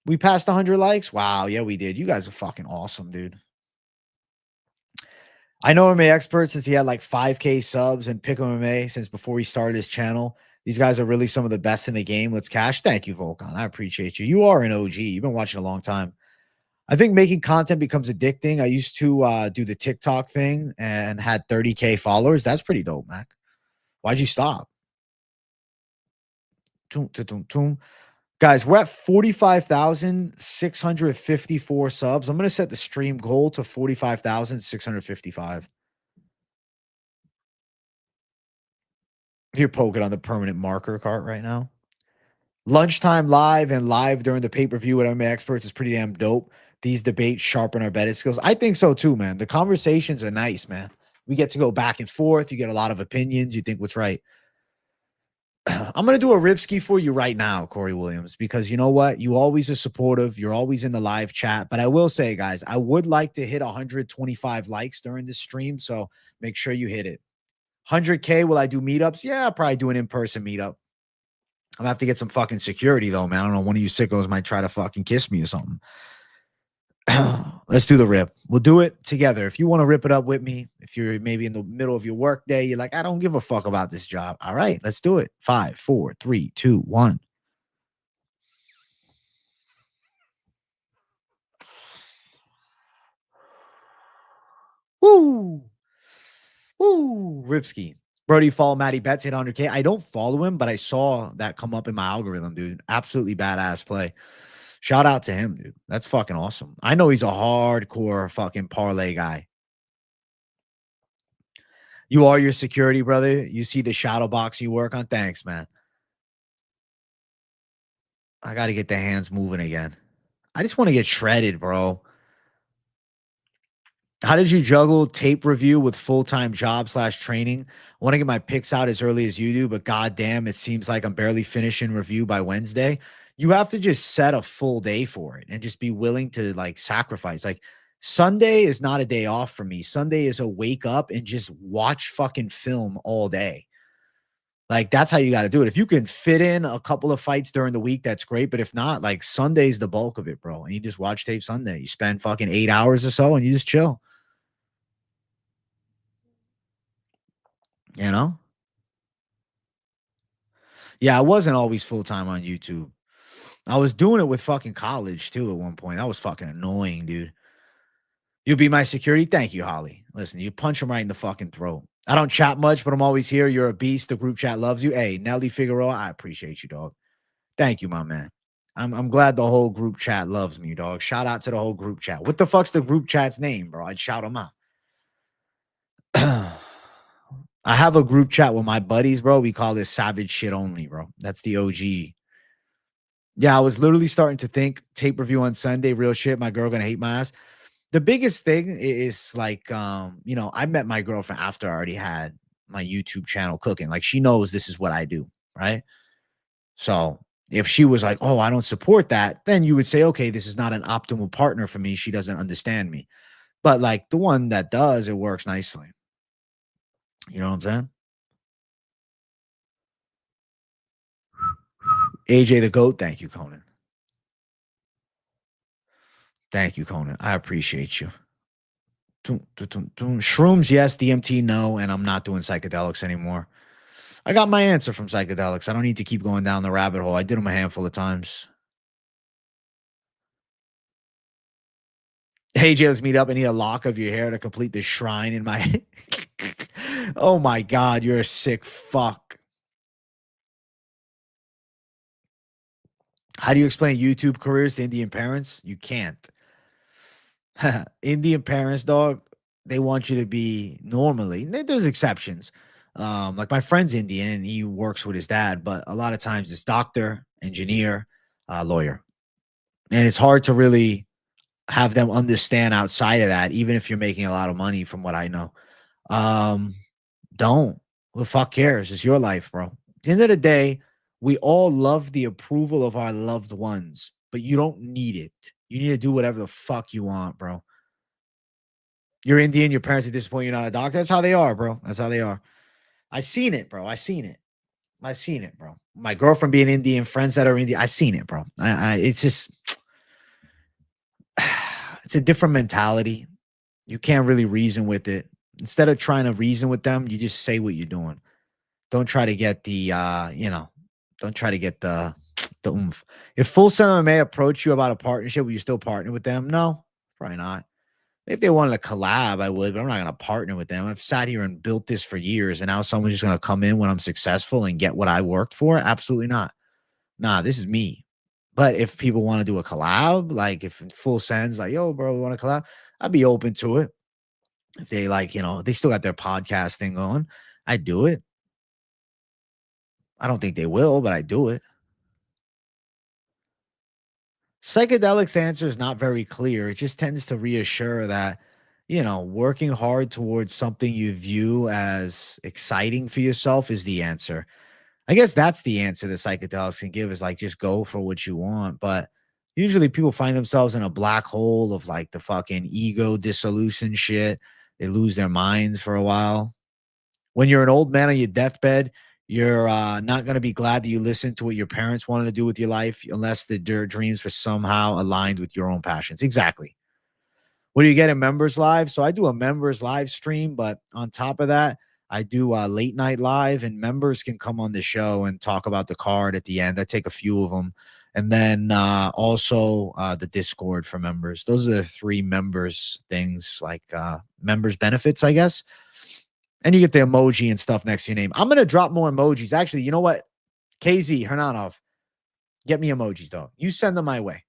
We passed 100 likes. Wow. Yeah, we did. You guys are fucking awesome, dude. I know MMA expert since he had like 5K subs and Pick MMA since before he started his channel. These guys are really some of the best in the game. Let's cash. Thank you, Volcon. I appreciate you. You are an OG. You've been watching a long time. I think making content becomes addicting. I used to do the TikTok thing and had 30K followers. That's pretty dope, Mac. Why'd you stop? Guys, we're at 45,654 subs. I'm going to set the stream goal to 45,655. You're poking on the permanent marker cart right now. Lunchtime live and live during the pay-per-view with MMA experts is pretty damn dope. These debates sharpen our betting skills. I think so too, man. The conversations are nice, man. We get to go back and forth. You get a lot of opinions. You think what's right. I'm going to do a ripski for you right now, Corey Williams, because you know what? You always are supportive. You're always in the live chat. But I will say, guys, I would like to hit 125 likes during this stream. So make sure you hit it. 100K, will I do meetups? Yeah, I'll probably do an in-person meetup. I'm gonna have to get some fucking security though, man. I don't know. One of you sickos might try to fucking kiss me or something. Let's do the rip. We'll do it together. If you want to rip it up with me, if you're maybe in the middle of your work day, you're like, I don't give a fuck about this job. All right, let's do it. 5, 4, 3, 2, 1. Woo! Woo! Ripski. Brody, follow Matty Betts, 800K. I don't follow him, but I saw that come up in my algorithm, dude. Absolutely badass play. Shout out to him, dude. That's fucking awesome. I know he's a hardcore fucking parlay guy. You are your security, brother. You see the shadow box you work on. Thanks, man. I got to get the hands moving again. I just want to get shredded, bro. How did you juggle tape review with full-time job / training? I want to get my picks out as early as you do, but goddamn, it seems like I'm barely finishing review by Wednesday. You have to just set a full day for it and just be willing to like sacrifice. Like Sunday is not a day off for me. Sunday is a wake up and just watch fucking film all day. Like that's how you got to do it. If you can fit in a couple of fights during the week, that's great. But if not, like Sunday's the bulk of it, bro. And you just watch tape Sunday. You spend fucking 8 hours or so and you just chill. You know? Yeah, I wasn't always full time on YouTube. I was doing it with fucking college too at one point. That was fucking annoying, dude. You'll be my security. Thank you, Holly. Listen, you punch him right in the fucking throat. I don't chat much, but I'm always here. You're a beast. The group chat loves you. Hey, Nelly Figueroa, I appreciate you, dog. Thank you, my man. I'm glad the whole group chat loves me, dog. Shout out to the whole group chat. What the fuck's the group chat's name, bro? I'd shout them out. I have a group chat with my buddies, bro. We call this savage shit only, bro. That's the OG. Yeah, I was literally starting to think tape review on Sunday, real shit. My girl gonna hate my ass. The biggest thing is like, you know, I met my girlfriend after I already had my YouTube channel cooking. Like she knows this is what I do, right? So if she was like, oh, I don't support that, then you would say, okay, this is not an optimal partner for me. She doesn't understand me. But like the one that does, it works nicely. You know what I'm saying? AJ the GOAT. Thank you, Conan. Thank you, Conan. I appreciate you. Shrooms, yes. DMT, no. And I'm not doing psychedelics anymore. I got my answer from psychedelics. I don't need to keep going down the rabbit hole. I did them a handful of times. Hey, Jay, let's meet up. I need a lock of your hair to complete the shrine in my. Oh my God, you're a sick fuck. How do you explain YouTube careers to Indian parents? You can't. Indian parents, dog, they want you to be normally. There's exceptions. Like my friend's Indian and he works with his dad, but a lot of times it's doctor, engineer, lawyer. And it's hard to really have them understand outside of that, even if you're making a lot of money from what I know. Don't. Who the fuck cares? It's your life, bro. At the end of the day, we all love the approval of our loved ones, but you don't need it. You need to do whatever the fuck you want, bro. You're Indian, your parents are disappointed you're not a doctor. That's how they are, bro. That's how they are. I seen it, bro. I seen it. I seen it, bro. My girlfriend being Indian, friends that are Indian. I seen it, bro. It's just, it's a different mentality. You can't really reason with it. Instead of trying to reason with them, you just say what you're doing. Don't try to get the, don't try to get the oomph. If Full Send MMA approach you about a partnership, will you still partner with them? No, probably not. If they wanted to collab, I would, but I'm not going to partner with them. I've sat here and built this for years, and now someone's just going to come in when I'm successful and get what I worked for? Absolutely not. Nah, this is me. But if people want to do a collab, like if Full Send's like, yo, bro, we want to collab, I'd be open to it. If they like, they still got their podcast thing going, I'd do it. I don't think they will, but I do it. Psychedelics answer is not very clear. It just tends to reassure that, working hard towards something you view as exciting for yourself is the answer. I guess that's the answer that psychedelics can give is like, just go for what you want. But usually people find themselves in a black hole of like the fucking ego dissolution shit. They lose their minds for a while. When you're an old man on your deathbed, you're not going to be glad that you listened to what your parents wanted to do with your life unless their dreams were somehow aligned with your own passions. Exactly. What do you get in members live? So I do a members live stream, but on top of that, I do a late night live, and members can come on the show and talk about the card at the end. I take a few of them. And then also the Discord for members. Those are the 3 members things, like members benefits, I guess. And you get the emoji and stuff next to your name. I'm going to drop more emojis. Actually, you know what? KZ Hernanov, get me emojis, though. You send them my way.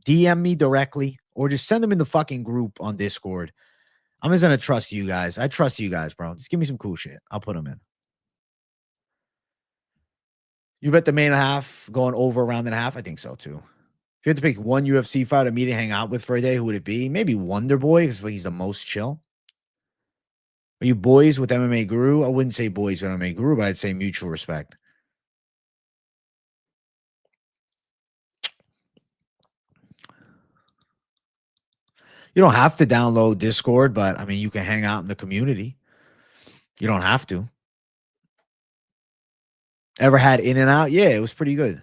DM me directly or just send them in the fucking group on Discord. I'm just going to trust you guys. I trust you guys, bro. Just give me some cool shit. I'll put them in. You bet the main and a half going over around and a half? I think so, too. If you had to pick one UFC fighter to me to hang out with for a day, who would it be? Maybe Wonder Boy, because he's the most chill. Are you boys with MMA Guru? I wouldn't say boys with MMA Guru, but I'd say mutual respect. You don't have to download Discord, but I mean, you can hang out in the community. You don't have to. Ever had In and Out? Yeah, it was pretty good.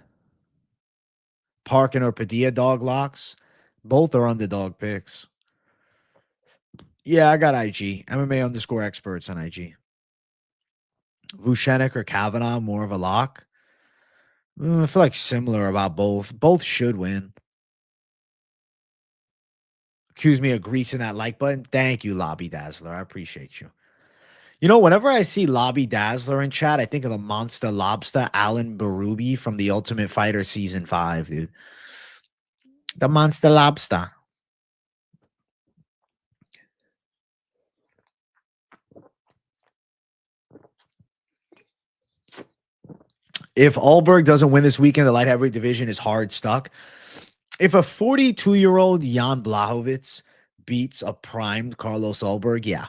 Parkin or Padilla dog locks. Both are underdog picks. Yeah, I got IG. MMA underscore experts on IG. Vucenic or Kavanaugh, more of a lock. I feel like similar about both. Both should win. Accuse me of greasing that like button. Thank you, Lobby Dazzler. I appreciate you. You know, whenever I see Lobby Dazzler in chat, I think of the monster lobster, Alan Barubi from The Ultimate Fighter Season 5, dude. The monster lobster. If Ulberg doesn't win this weekend, the light heavyweight division is hard stuck. If a 42-year-old Jan Blachowicz beats a primed Carlos Ulberg, yeah.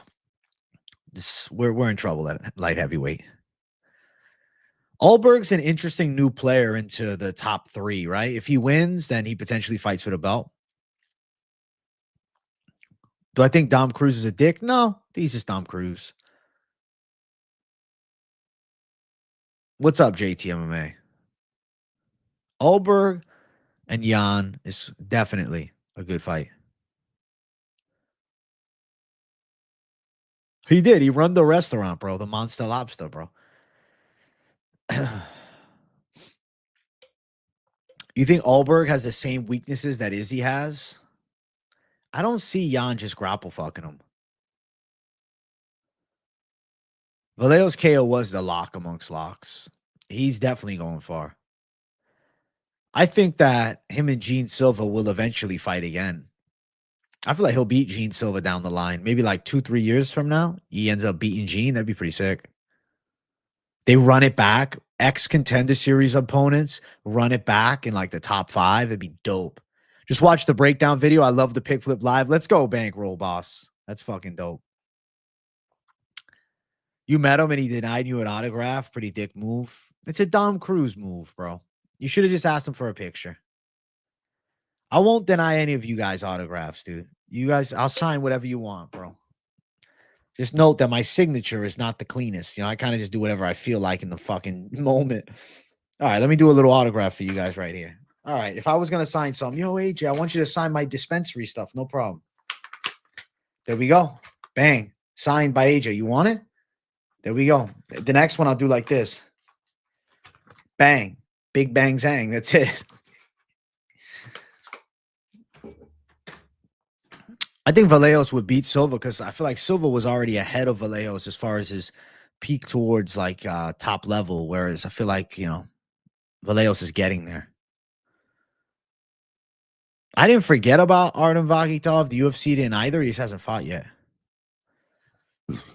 We're in trouble at light heavyweight. Ulberg's an interesting new player into the top 3, right? If he wins, then he potentially fights for the belt. Do I think Dom Cruz is a dick? No, he's just Dom Cruz. What's up, JTMMA? Ulberg and Jan is definitely a good fight. He did. He run the restaurant, bro. The Monster Lobster, bro. You think Ulberg has the same weaknesses that Izzy has? I don't see Jan just grapple fucking him. Vallejo's KO was the lock amongst locks. He's definitely going far. I think that him and Gene Silva will eventually fight again. I feel like he'll beat Gene Silva down the line. Maybe like 2-3 years from now, he ends up beating Gene. That'd be pretty sick. They run it back. Ex-contender series opponents run it back in like the top 5. It'd be dope. Just watch the breakdown video. I love the pick flip live. Let's go, bankroll boss. That's fucking dope. You met him and he denied you an autograph. Pretty dick move. It's a Dom Cruz move, bro. You should have just asked him for a picture. I won't deny any of you guys autographs, dude. You guys, I'll sign whatever you want, bro. Just note that my signature is not the cleanest. You know, I kind of just do whatever I feel like in the fucking moment. All right, let me do a little autograph for you guys right here. All right, if I was going to sign something, yo, AJ, I want you to sign my dispensary stuff. No problem. There we go. Bang. Signed by AJ. You want it? There we go. The next one I'll do like this. Bang. Big bang zang. That's it. I think Vallejos would beat Silva because I feel like Silva was already ahead of Vallejos as far as his peak towards like top level, whereas I feel like, you know, Vallejos is getting there. I didn't forget about Artem Vakhitov. The UFC didn't either. He just hasn't fought yet.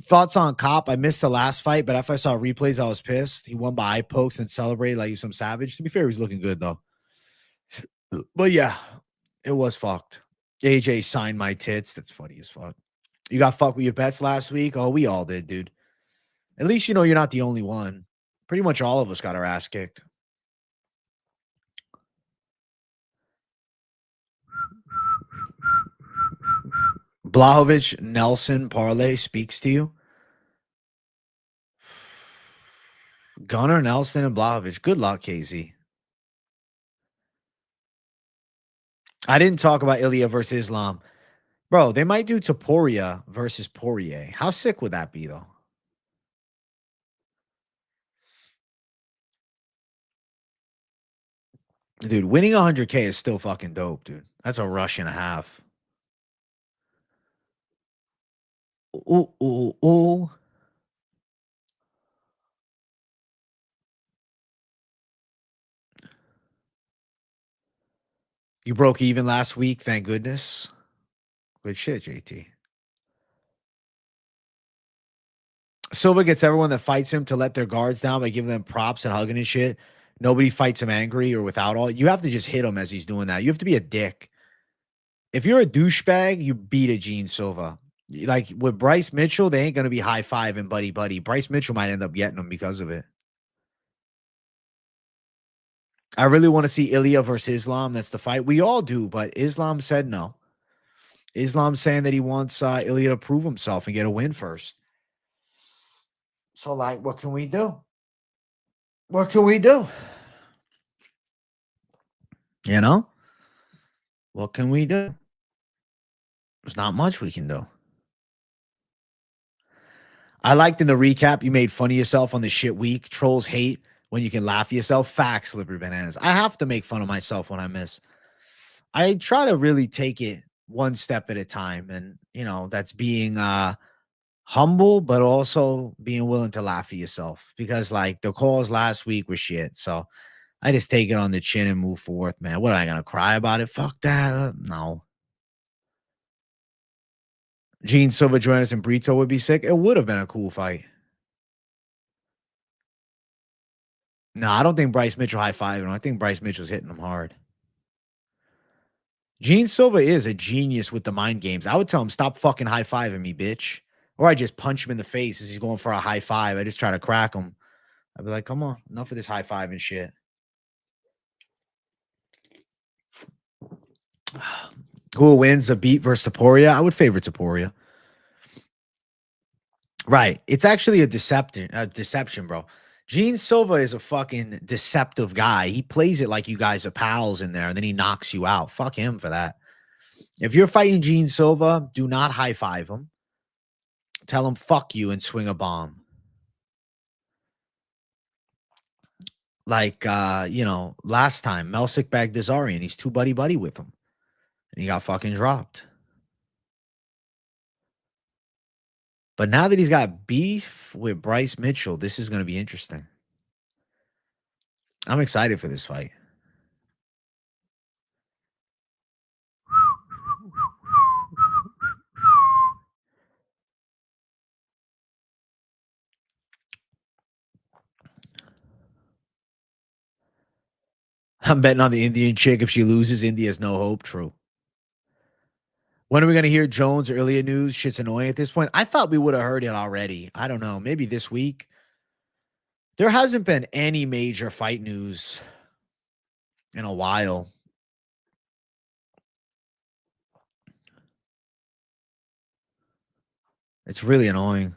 Thoughts on Cop? I missed the last fight, but after I saw replays, I was pissed. He won by eye pokes and celebrated like he was some savage. To be fair, he was looking good, though. But yeah, it was fucked. AJ signed my tits. That's funny as fuck. You got fucked with your bets last week? Oh, we all did, dude. At least you know you're not the only one. Pretty much all of us got our ass kicked. Blachowicz Nelson parlay speaks to you. Gunnar, Nelson, and Blachowicz. Good luck, KZ. I didn't talk about Ilya versus Islam. Bro, they might do Topuria versus Poirier. How sick would that be, though? Dude, winning 100K is still fucking dope, dude. That's a rush and a half. Ooh, ooh, ooh. You broke even last week, thank goodness. Good shit, JT. Silva gets everyone that fights him to let their guards down by giving them props and hugging and shit. Nobody fights him angry or without all. You have to just hit him as he's doing that. You have to be a dick. If you're a douchebag, you beat a Gene Silva. Like with Bryce Mitchell, they ain't gonna be high five and buddy buddy. Bryce Mitchell might end up getting him because of it. I really want to see Ilya versus Islam. That's the fight. We all do, but Islam said no. Islam's saying that he wants Ilya to prove himself and get a win first. So, like, what can we do? What can we do? You know? What can we do? There's not much we can do. I liked in the recap, you made fun of yourself on the shit week. Trolls hate when you can laugh at yourself. Facts, Slippery Bananas. I have to make fun of myself when I miss. I try to really take it one step at a time. And, you know, that's being humble, but also being willing to laugh at yourself. Because, like, the calls last week were shit. So I just take it on the chin and move forth, man. What am I going to cry about it? Fuck that. No. Gene Silva, Joannis, and Brito would be sick. It would have been a cool fight. No, I don't think Bryce Mitchell high-fiving him. I think Bryce Mitchell's hitting him hard. Gene Silva is a genius with the mind games. I would tell him, stop fucking high-fiving me, bitch. Or I just punch him in the face as he's going for a high five. I just try to crack him. I'd be like, come on, enough of this high-five and shit. Who wins a beat versus Topuria? I would favor Topuria. Right. It's actually a deception, bro. Gene Silva is a fucking deceptive guy. He plays it like you guys are pals in there, and then he knocks you out. Fuck him for that. If you're fighting Gene Silva, do not high five him. Tell him fuck you and swing a bomb. Like you know, last time, Melsik Bagdasarian, he's too buddy with him. And he got fucking dropped. But now that he's got beef with Bryce Mitchell, this is going to be interesting. I'm excited for this fight. I'm betting on the Indian chick. If she loses, India has no hope. True. When are we going to hear Jones or Ilya news? Shit's annoying at this point. I thought we would have heard it already. I don't know. Maybe this week. There hasn't been any major fight news in a while. It's really annoying.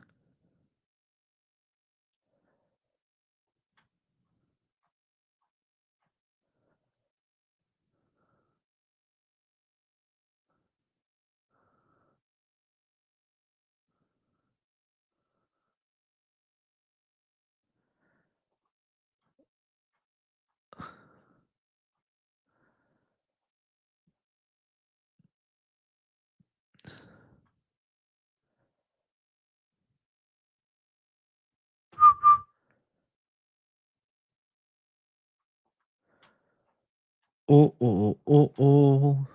Oh, oh, oh, oh.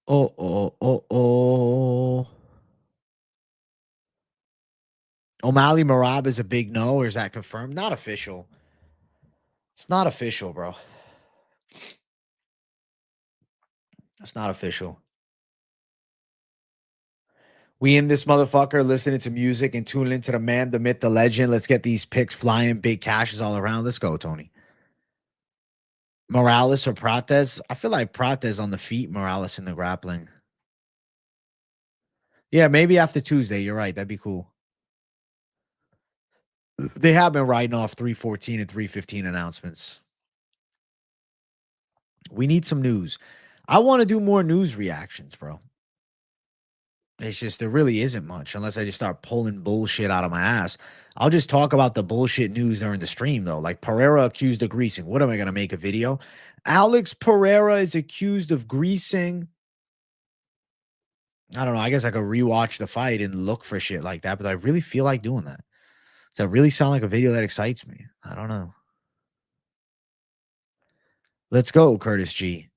Oh, oh, oh, oh. O'Malley Marab is a big no, or is that confirmed? Not official. It's not official, bro. It's not official. We in this motherfucker listening to music and tuning into the man, the myth, the legend. Let's get these picks flying, big cashes all around. Let's go, Tony. Morales or Prates? I feel like Prates on the feet, Morales in the grappling. Yeah, maybe after Tuesday. You're right. That'd be cool. They have been writing off 314 and 315 announcements. We need some news. I want to do more news reactions, bro. It's just there really isn't much unless I just start pulling bullshit out of my ass. I'll just talk about the bullshit news during the stream though. Like Pereira accused of greasing. What am I gonna make a video? Alex Pereira is accused of greasing. I don't know. I guess I could rewatch the fight and look for shit like that, but I really feel like doing that. Does that really sound like a video that excites me? I don't know. Let's go, Curtis G.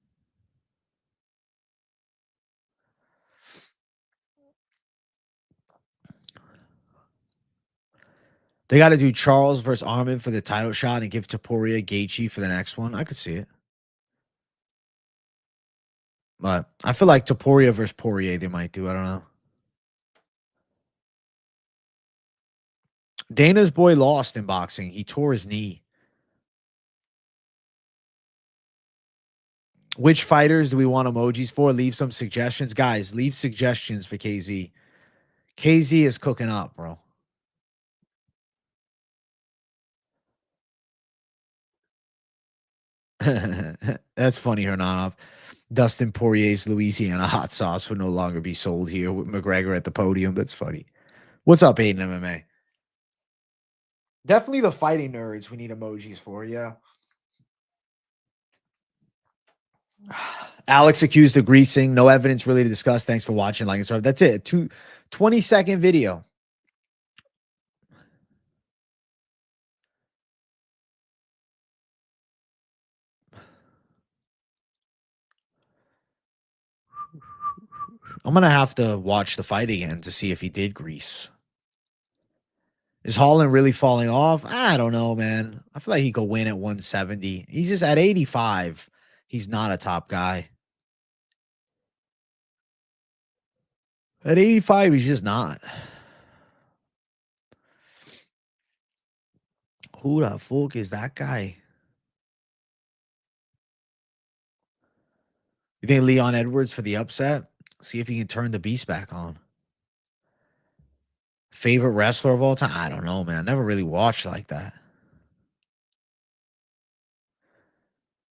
They got to do Charles versus Armin for the title shot and give Topuria Gaethje for the next one. I could see it. But I feel like Topuria versus Poirier they might do. I don't know. Dana's boy lost in boxing. He tore his knee. Which fighters do we want emojis for? Leave some suggestions. Guys, leave suggestions for KZ. KZ is cooking up, bro. That's funny, Hernanov. Dustin Poirier's Louisiana hot sauce would no longer be sold here with McGregor at the podium. That's funny. What's up, Aiden MMA? Definitely the fighting nerds we need emojis for, yeah. Alex accused of greasing. No evidence really to discuss. Thanks for watching. Like and subscribe. That's it. 20-second video. I'm going to have to watch the fight again to see if he did grease. Is Holland really falling off? I don't know, man. I feel like he could win at 170. He's just at 85. He's not a top guy. At 85, he's just not. Who the fuck is that guy? You think Leon Edwards for the upset? See if he can turn the beast back on. Favorite wrestler of all time? I don't know, man. Never really watched like that.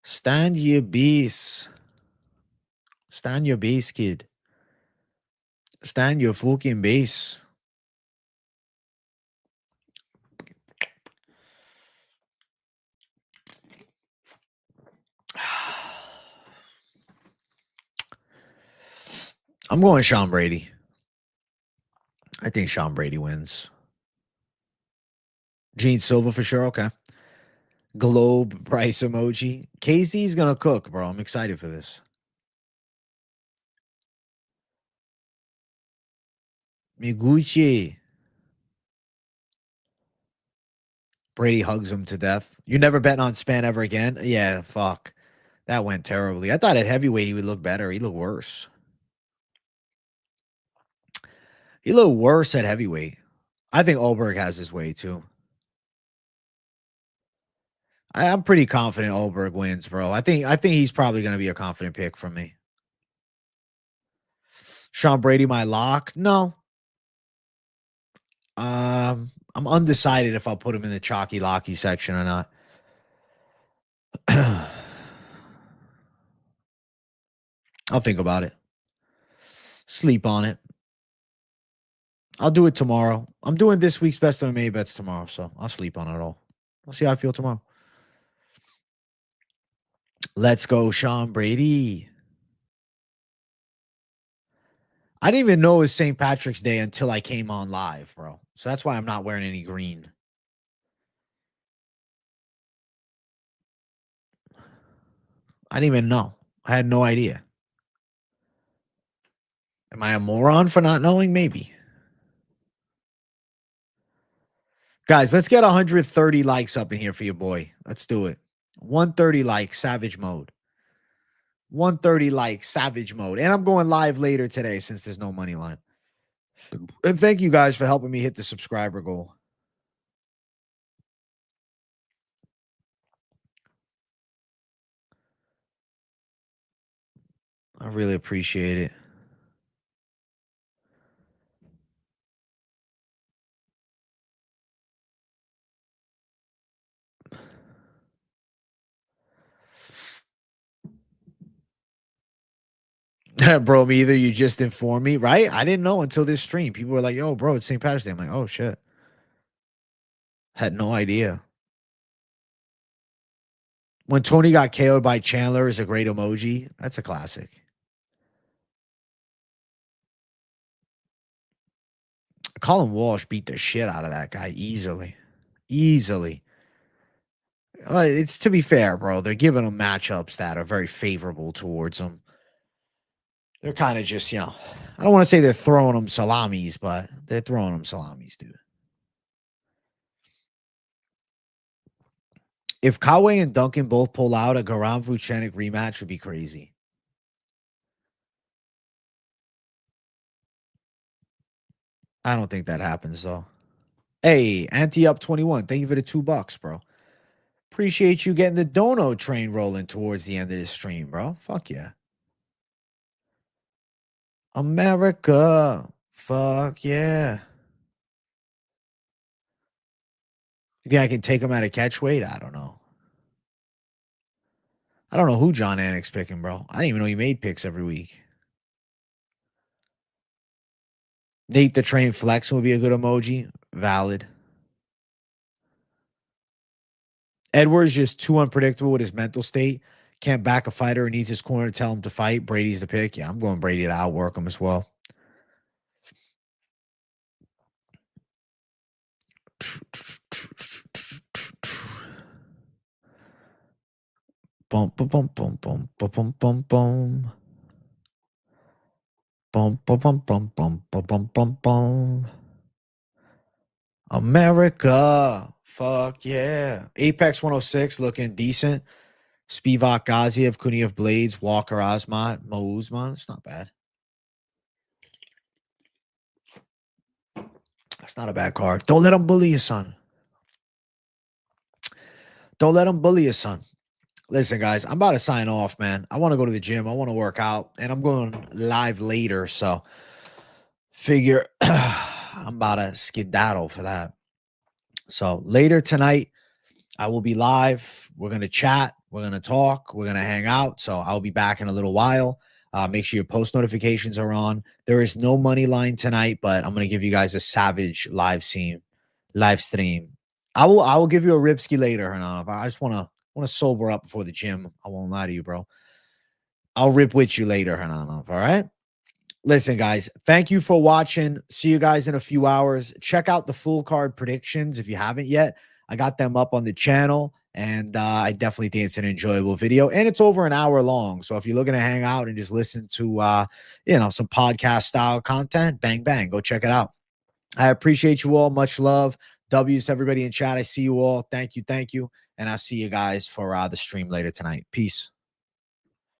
Stand your beast. Stand your base, kid. Stand your fucking base. I'm going Sean Brady. I think Sean Brady wins. Gene Silva for sure. Okay. Globe price emoji. KZ's gonna cook, bro. I'm excited for this. Miguchi. Brady hugs him to death. You never betting on Span ever again? Yeah, fuck. That went terribly. I thought at heavyweight he would look better. He looked worse. He looked worse at heavyweight. I think Ulberg has his way too. I'm pretty confident Ulberg wins, bro. I think he's probably going to be a confident pick from me. Sean Brady, my lock? No. I'm undecided if I'll put him in the chalky locky section or not. I'll think about it. Sleep on it. I'll do it tomorrow. I'm doing this week's best of MMA bets tomorrow, so I'll sleep on it all. I'll see how I feel tomorrow. Let's go, Sean Brady. I didn't even know it was St. Patrick's Day until I came on live, bro. So that's why I'm not wearing any green. I didn't even know. I had no idea. Am I a moron for not knowing? Maybe. Guys, let's get 130 likes up in here for your boy. Let's do it. 130 likes, savage mode. 130 likes, savage mode. And I'm going live later today since there's no money line. And thank you guys for helping me hit the subscriber goal. I really appreciate it. Bro, me either. You just informed me, right? I didn't know until this stream. People were like, yo, bro, it's St. Patrick's Day. I'm like, oh, shit. Had no idea. When Tony got KO'd by Chandler is a great emoji. That's a classic. Colin Walsh beat the shit out of that guy easily. Easily. It's to be fair, bro. They're giving him matchups that are very favorable towards him. They're kind of just, I don't want to say they're throwing him salamis, but they're throwing him salamis, dude. If Kawe and Duncan both pull out, a Garam Vucenic rematch would be crazy. I don't think that happens, though. Hey, Anti up 21. Thank you for the $2, bro. Appreciate you getting the dono train rolling towards the end of this stream, bro. Fuck yeah. America. Fuck yeah. You think I can take him out of catch weight? I don't know. I don't know who John Anik's picking, bro. I didn't even know he made picks every week. Nate the Train Flexing would be a good emoji. Valid. Edwards just too unpredictable with his mental state. Can't back a fighter and needs his corner to tell him to fight. Brady's the pick. Yeah, I'm going Brady to outwork him as well. Boom, boom, boom, boom, boom, boom, boom, boom. Boom, boom, boom, boom, boom, boom, boom, boom. America. Fuck yeah. Apex 106 looking decent. Spivak Gaziev, Kuniev Blades, Walker Osmont, Mo Usman. It's not bad. That's not a bad card. Don't let him bully you, son. Don't let him bully you, son. Listen, guys, I'm about to sign off, man. I want to go to the gym. I want to work out, and I'm going live later, so figure I'm about to skedaddle for that. So later tonight, I will be live. We're going to chat. We're going to talk. We're going to hang out. So I'll be back in a little while. Make sure your post notifications are on. There is no money line tonight, but I'm going to give you guys a savage live stream. I will give you a ripski later, Hernan. I just want to sober up before the gym. I won't lie to you, bro. I'll rip with you later, Hernan. All right. Listen, guys, thank you for watching. See you guys in a few hours. Check out the full card predictions if you haven't yet. I got them up on the channel, and I definitely think it's an enjoyable video. And it's over an hour long. So if you're looking to hang out and just listen to, some podcast style content, bang, bang, go check it out. I appreciate you all. Much love. W's to everybody in chat. I see you all. Thank you. Thank you. And I'll see you guys for the stream later tonight. Peace.